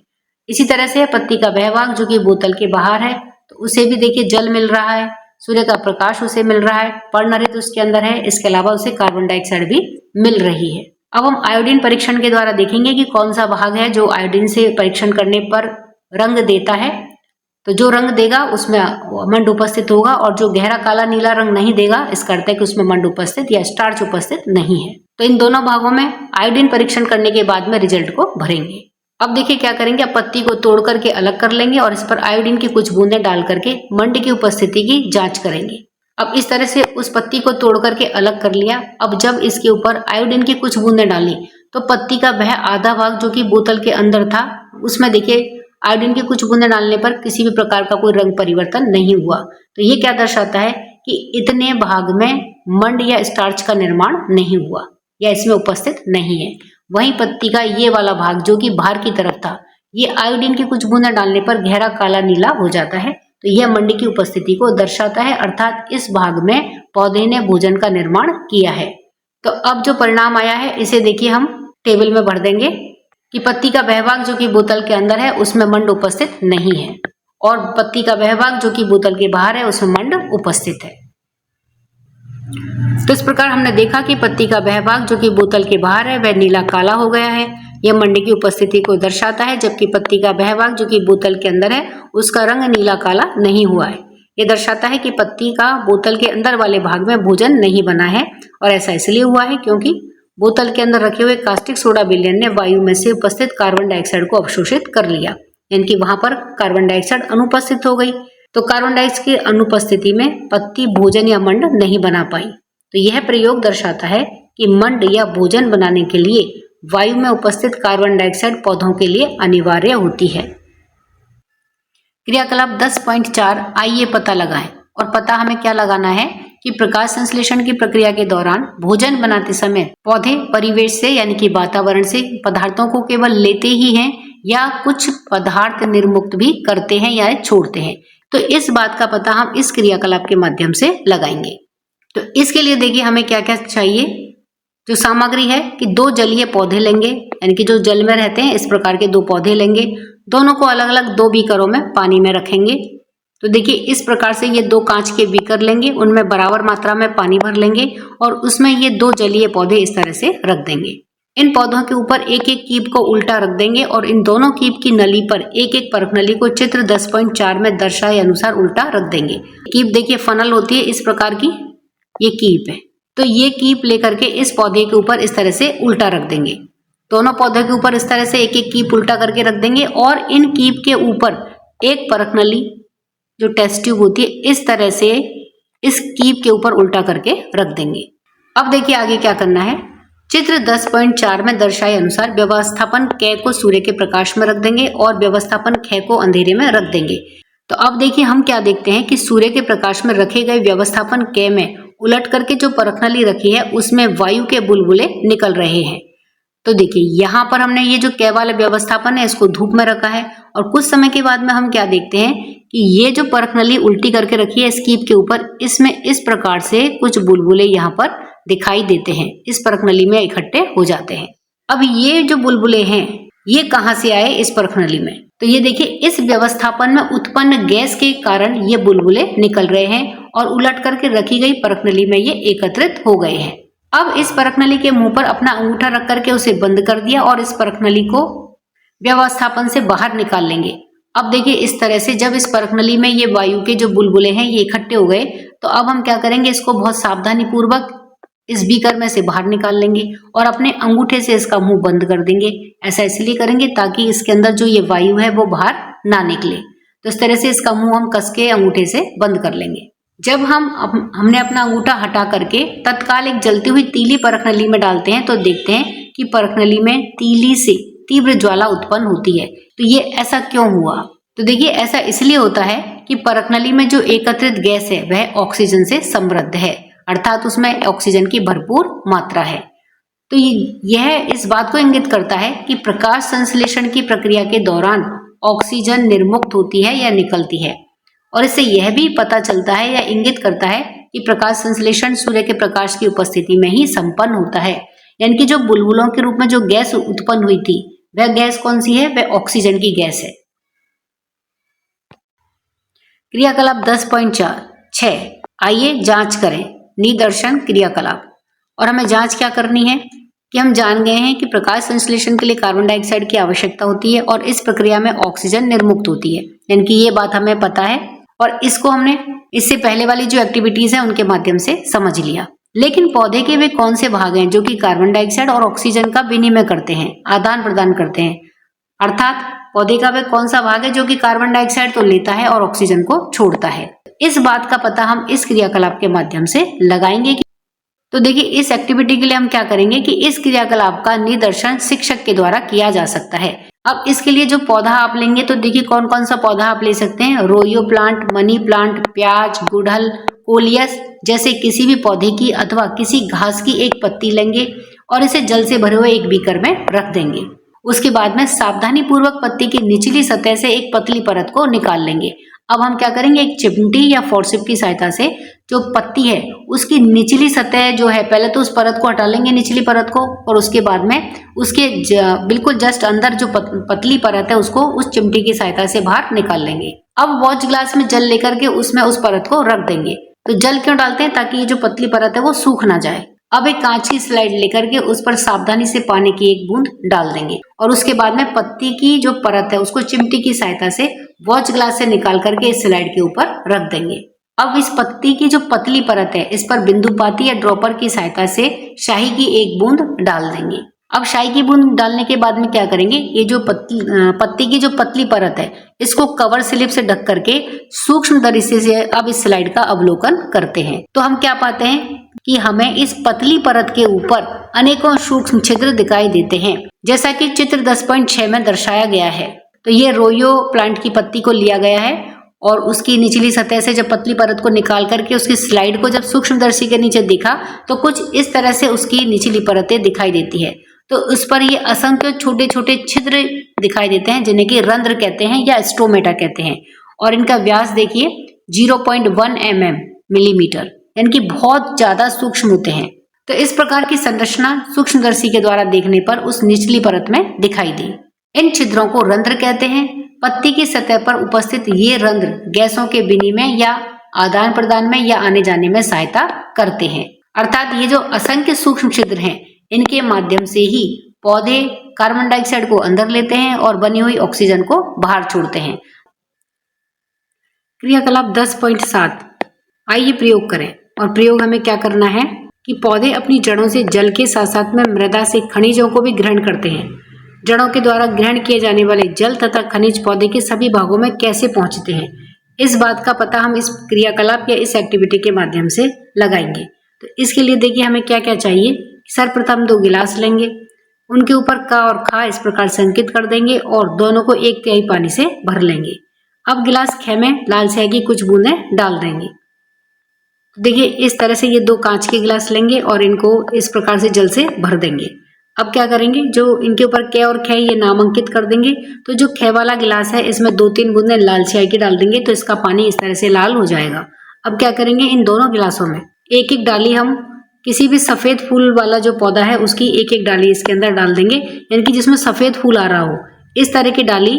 इसी तरह से पत्ती का वह भाग जो कि बोतल के बाहर है तो उसे भी देखिए जल मिल रहा है, सूर्य का प्रकाश उसे मिल रहा है, पर्णहरित उसके अंदर है, इसके अलावा उसे कार्बन डाइऑक्साइड भी मिल रही है। अब हम आयोडीन परीक्षण के द्वारा देखेंगे कि कौन सा भाग है जो आयोडीन से परीक्षण करने पर रंग देता है। तो जो रंग देगा उसमें मंड उपस्थित होगा, और जो गहरा काला नीला रंग नहीं देगा इसका अर्थ है कि उसमें मंड उपस्थित या स्टार्च उपस्थित नहीं है। तो इन दोनों भागों में आयोडीन परीक्षण करने के बाद में रिजल्ट को भरेंगे। अब देखिए क्या करेंगे, अब पत्ती को तोड़ करके अलग कर लेंगे और इस पर आयोडीन की कुछ बूंदें डाल करके मंड की उपस्थिति की जांच करेंगे। अब इस तरह से उस पत्ती को तोड़ करके अलग कर लिया। अब जब इसके ऊपर आयोडीन की कुछ बूंदें डाली तो पत्ती का वह आधा भाग जो कि बोतल के अंदर था उसमें देखिए आयोडीन की कुछ बूंदें डालने पर किसी भी प्रकार का कोई रंग परिवर्तन नहीं हुआ। तो ये क्या दर्शाता है कि इतने भाग में मंड या स्टार्च का निर्माण नहीं हुआ या इसमें उपस्थित नहीं है। वहीं पत्ती का ये वाला भाग जो कि बाहर की तरफ था, ये आयोडीन की कुछ बूंदें डालने पर गहरा काला नीला हो जाता है। तो यह मंड की उपस्थिति को दर्शाता है, अर्थात इस भाग में पौधे ने भोजन का निर्माण किया है। तो अब जो परिणाम आया है इसे देखिए हम टेबल में भर देंगे कि पत्ती का वह भाग जो कि बोतल के अंदर है उसमें मंड उपस्थित नहीं है, और पत्ती का वह भाग जो कि बोतल के बाहर है उसमें मंड उपस्थित है। तो इस प्रकार हमने देखा कि पत्ती का वह भाग जो कि बोतल के बाहर है वह नीला काला हो गया है, यह मंड की उपस्थिति को दर्शाता है, जबकि पत्ती का वह भाग जो कि बोतल के अंदर है उसका रंग नीला काला नहीं हुआ है। यह दर्शाता है कि पत्ती का बोतल के अंदर वाले भाग में भोजन नहीं बना है, और ऐसा इसलिए हुआ है क्योंकि बोतल के अंदर रखे हुए कास्टिक सोडा विलयन ने वायु में से उपस्थित कार्बन डाइऑक्साइड को अवशोषित कर लिया, यानी कि वहां पर कार्बन डाइऑक्साइड अनुपस्थित हो गई। तो कार्बन डाइऑक्साइड की अनुपस्थिति में पत्ती भोजन या मंड नहीं बना पाई। तो यह प्रयोग दर्शाता है कि मंड या भोजन बनाने के लिए वायु में उपस्थित कार्बन डाइऑक्साइड पौधों के लिए अनिवार्य होती है। क्रियाकलाप 10.4 आइए पता लगाएं। और पता हमें क्या लगाना है कि प्रकाश संश्लेषण की प्रक्रिया के दौरान भोजन बनाते समय पौधे परिवेश से यानी कि वातावरण से पदार्थों को केवल लेते ही हैं या कुछ पदार्थ निर्मुक्त भी करते हैं या छोड़ते हैं। तो इस बात का पता हम इस क्रियाकलाप के माध्यम से लगाएंगे। तो इसके लिए देखिए हमें क्या क्या चाहिए। जो सामग्री है कि 2 जलीय पौधे लेंगे, यानी कि जो जल में रहते हैं इस प्रकार के 2 पौधे लेंगे, दोनों को अलग अलग 2 बीकरों में पानी में रखेंगे। तो देखिए इस प्रकार से ये 2 कांच के बीकर लेंगे, उनमें बराबर मात्रा में पानी भर लेंगे और उसमें ये 2 जलीय पौधे इस तरह से रख देंगे। इन पौधों के ऊपर एक एक कीप को उल्टा रख देंगे और इन दोनों कीप की नली पर एक एक परखनली को चित्र 10.4 में दर्शाए अनुसार उल्टा रख देंगे। कीप देखिए फनल होती है इस प्रकार की, ये कीप है। तो ये कीप लेकर के इस पौधे के ऊपर इस तरह से उल्टा रख देंगे। दोनों पौधों के ऊपर इस तरह से एक एक कीप उल्टा करके रख देंगे और इन कीप के ऊपर एक परखनली जो टेस्ट ट्यूब होती है इस तरह से इस कीप के ऊपर उल्टा करके रख देंगे। अब देखिए आगे क्या करना है। चित्र 10.4 में दर्शाए अनुसार व्यवस्थापन क को सूर्य के प्रकाश में रख देंगे और व्यवस्थापन ख को अंधेरे में रख देंगे। तो अब देखिए हम क्या देखते हैं कि सूर्य के प्रकाश में रखे गए व्यवस्थापन क में उलट करके जो परखनली रखी है उसमें वायु के बुलबुले निकल रहे हैं। तो देखिए यहाँ पर हमने ये जो क वाला व्यवस्थापन है इसको धूप में रखा है और कुछ समय के बाद में हम क्या देखते हैं कि ये जो परखनली उल्टी करके रखी है स्कीप के ऊपर, इसमें इस प्रकार से कुछ बुलबुले यहाँ पर दिखाई देते हैं, इस परखनली में इकट्ठे हो जाते हैं। अब ये जो बुलबुले हैं ये कहाँ से आए इस परखनली में, तो ये देखिए इस व्यवस्थापन में उत्पन्न गैस के कारण ये बुलबुले निकल रहे हैं और उलट करके रखी गई परखनली में ये एकत्रित हो गए हैं। अब इस परखनली के मुंह पर अपना अंगूठा रख करके उसे बंद कर दिया और इस परखनली को व्यवस्थापन से बाहर निकाल लेंगे। अब देखिए इस तरह से जब इस परखनली में ये वायु के जो बुलबुले हैं ये इकट्ठे हो गए, तो अब हम क्या करेंगे, इसको बहुत सावधानी पूर्वक इस बीकर में से बाहर निकाल लेंगे और अपने अंगूठे से इसका मुंह बंद कर देंगे। ऐसा इसलिए करेंगे ताकि इसके अंदर जो ये वायु है वो बाहर ना निकले। तो इस तरह से इसका मुंह हम कस के अंगूठे से बंद कर लेंगे। जब हमने अपना अंगूठा हटा करके तत्काल एक जलती हुई तीली परखनली में डालते हैं तो देखते हैं कि परखनली में तीली से तीव्र ज्वाला उत्पन्न होती है। तो ये ऐसा क्यों हुआ, तो देखिए ऐसा इसलिए होता है कि परखनली में जो एकत्रित गैस है वह ऑक्सीजन से समृद्ध है, अर्थात उसमें ऑक्सीजन की भरपूर मात्रा है। तो यह इस बात को इंगित करता है कि प्रकाश संश्लेषण की प्रक्रिया के दौरान ऑक्सीजन निर्मुक्त होती है या निकलती है। और इससे यह भी पता चलता है या इंगित करता है कि प्रकाश संश्लेषण सूर्य के प्रकाश की उपस्थिति में ही संपन्न होता है, यानी कि जो बुलबुलों के रूप में जो गैस उत्पन्न हुई थी वह गैस कौन सी है, वह ऑक्सीजन की गैस है। क्रियाकलाप 10.6 आइए जांच करें निदर्शन क्रियाकलाप। और हमें जांच क्या करनी है कि हम जान गए हैं कि प्रकाश संश्लेषण के लिए कार्बन डाइऑक्साइड की आवश्यकता होती है और इस प्रक्रिया में ऑक्सीजन निर्मुक्त होती है, यानी कि ये बात हमें पता है और इसको हमने इससे पहले वाली जो एक्टिविटीज है उनके माध्यम से समझ लिया। लेकिन पौधे के वे कौन से भाग हैं जो कि कार्बन डाइऑक्साइड और ऑक्सीजन का विनिमय करते हैं, आदान प्रदान करते हैं, अर्थात पौधे का वे कौन सा भाग है जो कि कार्बन डाइऑक्साइड तो लेता है और ऑक्सीजन को छोड़ता है। इस बात का पता हम इस क्रियाकलाप के माध्यम से लगाएंगे। तो देखिए, इस एक्टिविटी के लिए हम क्या करेंगे कि इस क्रियाकलाप का निदर्शन शिक्षक के द्वारा किया जा सकता है। अब इसके लिए जो पौधा आप लेंगे तो देखिए कौन कौन सा पौधा आप ले सकते हैं। रोयो प्लांट, मनी प्लांट, प्याज, गुड़हल, कोलियस जैसे किसी भी पौधे की अथवा किसी घास की एक पत्ती लेंगे और इसे जल से भरे हुए एक बीकर में रख देंगे। उसके बाद में सावधानी पूर्वक पत्ती की निचली सतह से एक पतली परत को निकाल लेंगे। अब हम क्या करेंगे, एक चिमटी या फोर्सेप की सहायता से जो पत्ती है उसकी निचली सतह जो है, पहले तो उस परत को हटा लेंगे, निचली परत को, और उसके बाद में उसके बिल्कुल जस्ट अंदर जो पतली परत है उसको उस चिमटी की सहायता से बाहर निकाल लेंगे। अब वॉच ग्लास में जल लेकर के उसमें उस परत को रख देंगे। तो जल क्यों डालते हैं, ताकि ये जो पतली परत है वो सूख ना जाए। अब एक कांच की स्लाइड लेकर के उस पर सावधानी से पानी की एक बूंद डाल देंगे और उसके बाद में पत्ती की जो परत है उसको चिमटी की सहायता से वॉच ग्लास से निकाल करके इस स्लाइड के ऊपर रख देंगे। अब इस पत्ती की जो पतली परत है इस पर बिंदुपाती या ड्रॉपर की सहायता से शाही की एक बूंद डाल देंगे। अब शाही की बूंद डालने के बाद में क्या करेंगे, ये जो पत्ती की जो पतली परत है इसको कवर स्लिप से ढक करके सूक्ष्म दृष्टि से अब इस स्लाइड का अवलोकन करते हैं। तो हम क्या पाते हैं कि हमें इस पतली परत के ऊपर अनेकों सूक्ष्म छिद्र दिखाई देते हैं, जैसा कि चित्र 10.6 में दर्शाया गया है। तो ये रोयो प्लांट की पत्ती को लिया गया है और उसकी निचली सतह से जब पतली परत को निकाल करके उसकी स्लाइड को जब सूक्ष्मदर्शी के नीचे देखा तो कुछ इस तरह से उसकी निचली परतें दिखाई देती है। तो उस पर ये असंख्य छोटे छोटे छिद्र दिखाई देते हैं जिन्हें कि रंध्र कहते हैं या स्टोमेटा कहते हैं, और इनका व्यास देखिए 0.1 मिलीमीटर, यानी कि बहुत ज्यादा सूक्ष्म होते हैं। तो इस प्रकार की संरचना सूक्ष्मदर्शी के द्वारा देखने पर उस निचली परत में दिखाई दी। इन छिद्रों को रंध्र कहते हैं। पत्ती की सतह पर उपस्थित ये रंध्र गैसों के विनिमय या आदान प्रदान में या आने जाने में सहायता करते हैं, अर्थात ये जो असंख्य सूक्ष्म छिद्र हैं इनके माध्यम से ही पौधे कार्बन डाइऑक्साइड को अंदर लेते हैं और बनी हुई ऑक्सीजन को बाहर छोड़ते हैं। क्रियाकलाप 10.7, आइए प्रयोग करें। और प्रयोग हमें क्या करना है कि पौधे अपनी जड़ों से जल के साथ साथ में मृदा से खनिजों को भी ग्रहण करते हैं। जड़ों के द्वारा ग्रहण किए जाने वाले जल तथा खनिज पौधे के सभी भागों में कैसे पहुंचते हैं, इस बात का पता हम इस क्रियाकलाप या इस एक्टिविटी के माध्यम से लगाएंगे। तो इसके लिए देखिए हमें क्या क्या चाहिए। सर्वप्रथम 2 गिलास लेंगे, उनके ऊपर का और खा इस प्रकार से अंकित कर देंगे और दोनों को 1/3 पानी से भर लेंगे। अब गिलास ख में लाल स्याही की कुछ बूंदें डाल देंगे। देखिए इस तरह से ये 2 कांच के गिलास लेंगे और इनको इस प्रकार से जल से भर देंगे। अब क्या करेंगे, जो इनके ऊपर क और ख ये नाम अंकित कर देंगे। तो जो ख वाला गिलास है इसमें 2-3 बूंदें लाल स्याही की डाल देंगे तो इसका पानी इस तरह से लाल हो जाएगा। अब क्या करेंगे, इन दोनों गिलासों में एक एक डाली हम किसी भी सफेद फूल वाला जो पौधा है उसकी एक एक डाली इसके अंदर डाल देंगे, यानी कि जिसमें सफेद फूल आ रहा हो इस तरह की डाली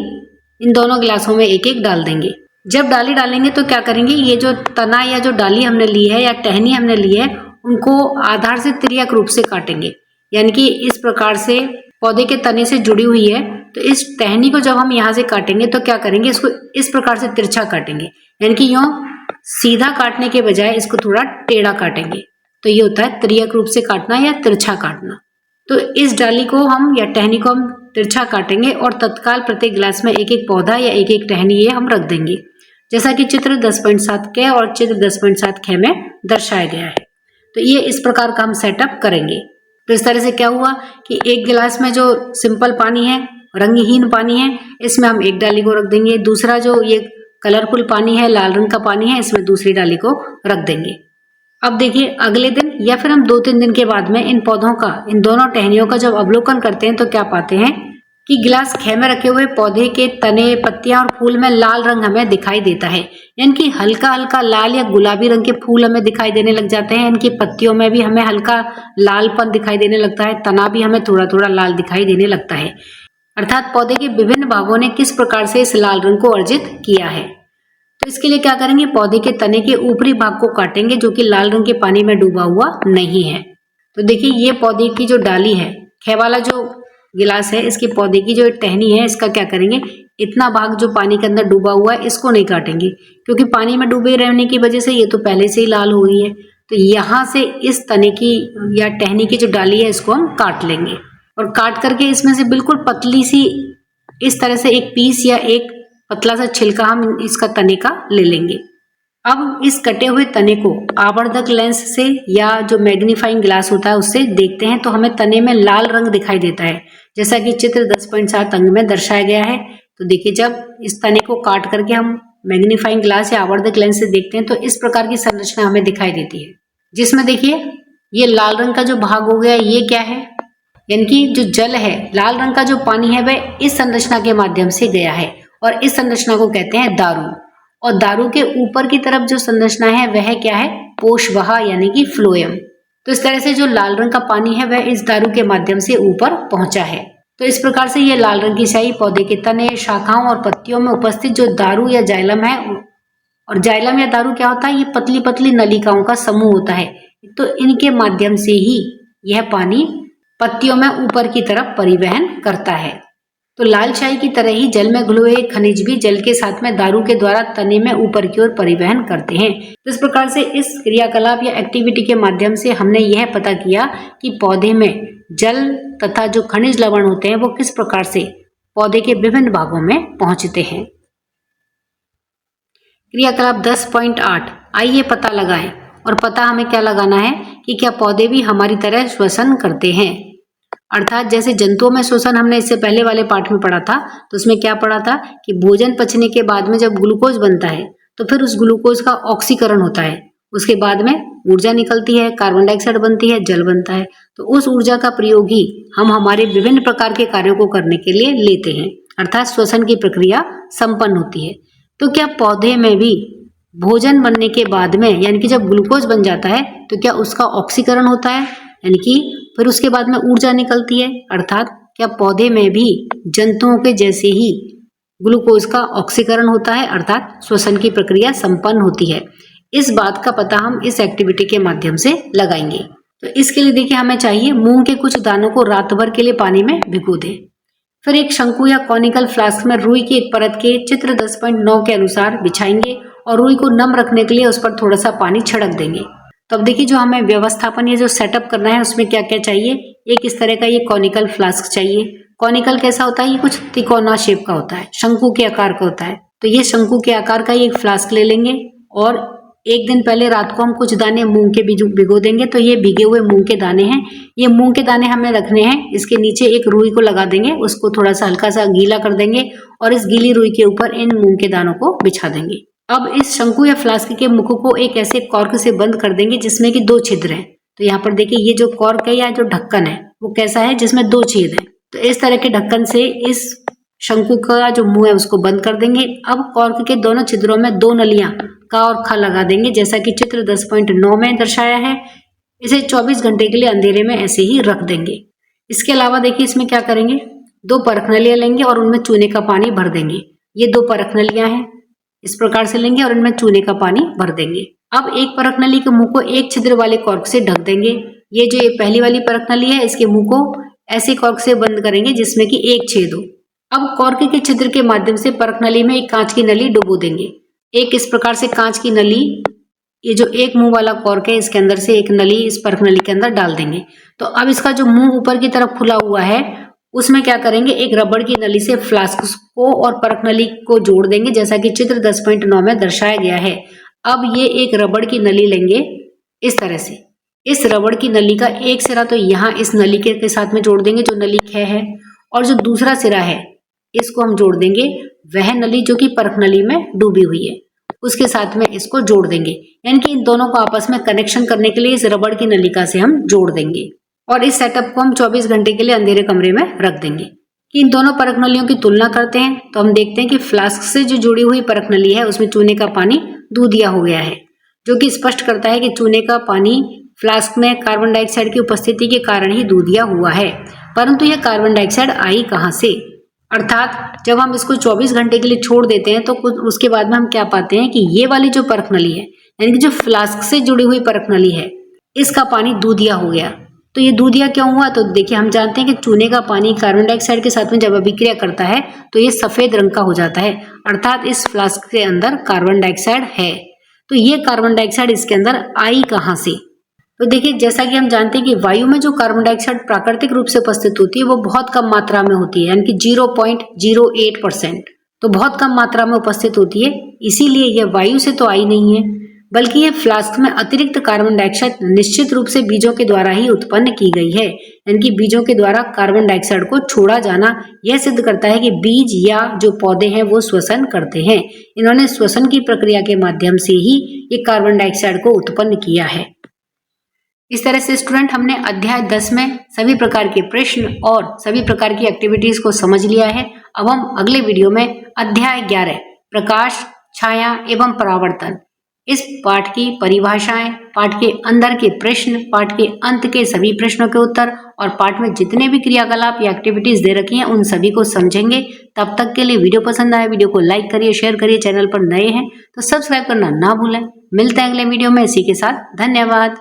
इन दोनों गिलासों में एक एक डाल देंगे। जब डाली डालेंगे तो क्या करेंगे, ये जो तना या जो डाली हमने ली है या टहनी हमने ली है उनको आधार से तिर्यक रूप से काटेंगे, यानी कि इस प्रकार से पौधे के तने से जुड़ी हुई है। तो इस टहनी को जब हम यहाँ से काटेंगे तो क्या करेंगे, इसको इस प्रकार से तिरछा काटेंगे, यानी कि यूं सीधा काटने के बजाय इसको थोड़ा टेढ़ा काटेंगे। तो ये होता है तिर्यक रूप से काटना या तिरछा काटना। तो इस डाली को हम या टहनी को हम तिरछा काटेंगे और तत्काल प्रत्येक गिलास में एक एक पौधा या एक एक टहनी ये हम रख देंगे, जैसा कि चित्र 10.7 क और चित्र 10.7 ख में दर्शाया गया है। तो ये इस प्रकार का हम सेटअप करेंगे। तो इस तरह से क्या हुआ कि एक गिलास में जो सिंपल पानी है, रंगहीन पानी है, इसमें हम एक डाली को रख देंगे। दूसरा जो ये कलरफुल पानी है, लाल रंग का पानी है, इसमें दूसरी डाली को रख देंगे। अब देखिए अगले दिन या फिर हम 2-3 दिन के बाद में इन पौधों का, इन दोनों टहनियों का जब अवलोकन करते हैं तो क्या पाते हैं कि गिलास ख में रखे हुए पौधे के तने, पत्तियां और फूल में लाल रंग हमें दिखाई देता है, यानी कि हल्का हल्का लाल या गुलाबी रंग के फूल हमें दिखाई देने लग जाते हैं। इनकी पत्तियों में भी हमें हल्का लालपन दिखाई देने लगता है, तना भी हमें थोड़ा थोड़ा लाल दिखाई देने लगता है, अर्थात पौधे के विभिन्न भागों ने किस प्रकार से इस लाल रंग को अर्जित किया है। तो इसके लिए क्या करेंगे, पौधे के तने के ऊपरी भाग को काटेंगे जो कि लाल रंग के पानी में डूबा हुआ नहीं है। तो देखिए ये पौधे की जो डाली है ख वाला जो गिलास है, इसके पौधे की जो टहनी है, इसका क्या करेंगे, इतना भाग जो पानी के अंदर डूबा हुआ है इसको नहीं काटेंगे, क्योंकि पानी में डूबे रहने की वजह से ये तो पहले से ही लाल हो गई है। तो यहाँ से इस तने की या टहनी की जो डाली है इसको हम काट लेंगे और काट करके इसमें से बिल्कुल पतली सी इस तरह से एक पीस या एक पतला सा छिलका हम इसका तने का ले लेंगे। अब इस कटे हुए तने को आवर्धक लेंस से या जो मैग्नीफाइंग ग्लास होता है उससे देखते हैं तो हमें तने में लाल रंग दिखाई देता है, जैसा कि चित्र 10.7 अंग में दर्शाया गया है। तो देखिए, जब इस तने को काट करके हम मैग्नीफाइंग ग्लास या आवर्धक लेंस से देखते हैं तो इस प्रकार की संरचना हमें दिखाई देती है, जिसमें देखिए ये लाल रंग का जो भाग हो गया ये क्या है, यानी कि जो जल है, लाल रंग का जो पानी है वह इस संरचना के माध्यम से गया है और इस संरचना को कहते हैं दारू। और दारू के ऊपर की तरफ जो संरचना है वह क्या है, पोषवाहा यानी कि फ्लोएम। तो इस तरह से जो लाल रंग का पानी है वह इस दारू के माध्यम से ऊपर पहुंचा है। तो इस प्रकार से ये लाल रंग की स्याही पौधे के तने, शाखाओं और पत्तियों में उपस्थित जो दारू या जाइलम है, और जाइलम या दारू क्या होता है, ये पतली पतली नलिकाओं का समूह होता है। तो इनके माध्यम से ही यह पानी पत्तियों में ऊपर की तरफ परिवहन करता है। तो लाल शाही की तरह ही जल में घुले हुए खनिज भी जल के साथ में दारू के द्वारा तने में ऊपर की ओर परिवहन करते हैं। तो इस प्रकार से इस क्रियाकलाप या एक्टिविटी के माध्यम से हमने यह पता किया कि पौधे में जल तथा जो खनिज लवण होते हैं वो किस प्रकार से पौधे के विभिन्न भागों में पहुंचते हैं। क्रियाकलाप 10.8, आइए पता लगाएं। और पता हमें क्या लगाना है कि क्या पौधे भी हमारी तरह श्वसन करते हैं, अर्थात जैसे जंतुओं में श्वसन हमने इससे पहले वाले पाठ में पढ़ा था। तो उसमें क्या पढ़ा था कि भोजन पचने के बाद में जब ग्लूकोज बनता है तो फिर उस ग्लूकोज का ऑक्सीकरण होता है, उसके बाद में ऊर्जा निकलती है, कार्बन डाइऑक्साइड बनती है, जल बनता है। तो उस ऊर्जा का प्रयोग ही हम हमारे विभिन्न प्रकार के कार्यों को करने के लिए लेते हैं, अर्थात श्वसन की प्रक्रिया संपन्न होती है। तो क्या पौधे में भी भोजन बनने के बाद में, यानी कि जब ग्लूकोज बन जाता है तो क्या उसका ऑक्सीकरण होता है, यानी कि फिर उसके बाद में ऊर्जा निकलती है, अर्थात क्या पौधे में भी जंतुओं के जैसे ही ग्लूकोज का ऑक्सीकरण होता है, अर्थात श्वसन की प्रक्रिया संपन्न होती है। इस बात का पता हम इस एक्टिविटी के माध्यम से लगाएंगे। तो इसके लिए देखिए, हमें चाहिए मूंग के कुछ दानों को रात भर के लिए पानी में भिगो दें, फिर एक शंकु या कॉनिकल फ्लास्क में रुई की एक परत के चित्र 10.9 के अनुसार बिछाएंगे और रुई को नम रखने के लिए उस पर थोड़ा सा पानी छिड़क देंगे। तो अब देखिए, जो हमें व्यवस्थापन या जो सेटअप करना है उसमें क्या क्या चाहिए। एक इस तरह का ये कॉनिकल फ्लास्क चाहिए। कॉनिकल कैसा होता है, ये कुछ तिकोना शेप का होता है, शंकु के आकार का होता है। तो ये शंकु के आकार का ये एक फ्लास्क ले लेंगे और एक दिन पहले रात को हम कुछ दाने मूंग के बीज भिगो देंगे। तो ये भीगे हुए मूंग के दाने हैं, ये मूंग के दाने हमें रखने हैं। इसके नीचे एक रुई को लगा देंगे, उसको थोड़ा सा हल्का सा गीला कर देंगे और इस गीली रुई के ऊपर इन मूंग के दानों को बिछा देंगे। अब इस शंकु या फ्लास्क के मुख को एक ऐसे कॉर्क से बंद कर देंगे जिसमें कि 2 छिद्र हैं। तो यहाँ पर देखिए, ये जो कॉर्क है या जो ढक्कन है वो कैसा है, जिसमें 2 छेद हैं। तो इस तरह के ढक्कन से इस शंकु का जो मुंह है उसको बंद कर देंगे। अब कॉर्क के दोनों छिद्रों में 2 नलियां का और खा लगा देंगे, जैसा कि चित्र 10.9 में दर्शाया है। इसे 24 घंटे के लिए अंधेरे में ऐसे ही रख देंगे। इसके अलावा देखिए, इसमें क्या करेंगे, 2 परख नलियां लेंगे और उनमें चूने का पानी भर देंगे। ये 2 परख नलियां हैं, इस प्रकार से लेंगे और इनमें चूने का पानी भर देंगे। अब एक परख नली के मुंह को एक छिद्र वाले कॉर्क से ढक देंगे। ये जो पहली वाली परख नली है, इसके मुंह को ऐसे कॉर्क से बंद करेंगे जिसमें कि एक छेद हो। अब कॉर्क के छिद्र के माध्यम से परख नली में एक कांच की नली डुबो देंगे। एक इस प्रकार से कांच की नली, ये जो एक मुंह वाला कॉर्क है इसके अंदर से एक नली इस परख नली के अंदर डाल देंगे। तो अब इसका जो मुंह ऊपर की तरफ खुला हुआ है उसमें क्या करेंगे, एक रबड़ की नली से फ्लास्क को और परख नली को जोड़ देंगे, जैसा कि चित्र 10.9 में दर्शाया गया है। अब ये एक रबड़ की नली लेंगे इस तरह से। इस रबड़ की नली का एक सिरा तो यहाँ इस नली के साथ में जोड़ देंगे जो नली ख है, और जो दूसरा सिरा है इसको हम जोड़ देंगे वह नली जो कि परख नली में डूबी हुई है, उसके साथ में इसको जोड़ देंगे। यानी कि इन दोनों को आपस में कनेक्शन करने के लिए इस रबड़ की नलिका से हम जोड़ देंगे और इस सेटअप को हम 24 घंटे के लिए अंधेरे कमरे में रख देंगे। कि इन दोनों परख नलियों की तुलना करते हैं तो हम देखते हैं कि फ्लास्क से जो जुड़ी हुई परख नली है उसमें चूने का पानी दूधिया हो गया है, जो कि स्पष्ट करता है कि चूने का पानी फ्लास्क में कार्बन डाइऑक्साइड की उपस्थिति के कारण ही दूधिया हुआ है। परंतु यह कार्बन डाइऑक्साइड आई कहाँ से, अर्थात जब हम इसको 24 घंटे के लिए छोड़ देते हैं तो कुछ उसके बाद में हम क्या पाते हैं कि ये वाली जो परख नली है, यानी कि जो फ्लास्क से जुड़ी हुई परख नली है, इसका पानी दूधिया हो गया। तो ये दूधिया क्यों हुआ? तो देखिए हम जानते हैं कि चूने का पानी कार्बन डाइऑक्साइड के साथ में जब अभिक्रिया करता है तो ये सफेद रंग का हो जाता है, अर्थात इस फ्लास्क के अंदर कार्बन डाइऑक्साइड है। तो ये कार्बन डाइऑक्साइड इसके अंदर आई कहाँ से? तो देखिए जैसा कि हम जानते हैं कि वायु में जो कार्बन डाइऑक्साइड प्राकृतिक रूप से उपस्थित होती है वो बहुत कम मात्रा में होती है, यानी कि 0.08%। तो बहुत कम मात्रा में उपस्थित होती है, इसीलिए यह वायु से तो आई नहीं है, बल्कि ये फ्लास्क में अतिरिक्त कार्बन डाइऑक्साइड निश्चित रूप से बीजों के द्वारा ही उत्पन्न की गई है। यानी कि बीजों के द्वारा कार्बन डाइऑक्साइड को छोड़ा जाना यह सिद्ध करता है कि बीज या जो पौधे हैं वो श्वसन करते हैं। इन्होंने श्वसन की प्रक्रिया के माध्यम से ही ये कार्बन डाइऑक्साइड को उत्पन्न किया है। इस तरह से स्टूडेंट हमने अध्याय 10 में सभी प्रकार के प्रश्न और सभी प्रकार की एक्टिविटीज को समझ लिया है। अब हम अगले वीडियो में अध्याय 11 प्रकाश, छाया एवं परावर्तन, इस पाठ की परिभाषाएं, पाठ के अंदर के प्रश्न, पाठ के अंत के सभी प्रश्नों के उत्तर और पाठ में जितने भी क्रियाकलाप या एक्टिविटीज दे रखी हैं उन सभी को समझेंगे। तब तक के लिए वीडियो पसंद आए वीडियो को लाइक करिए, शेयर करिए, चैनल पर नए हैं तो सब्सक्राइब करना ना भूलें। मिलते हैं अगले वीडियो में, इसी के साथ धन्यवाद।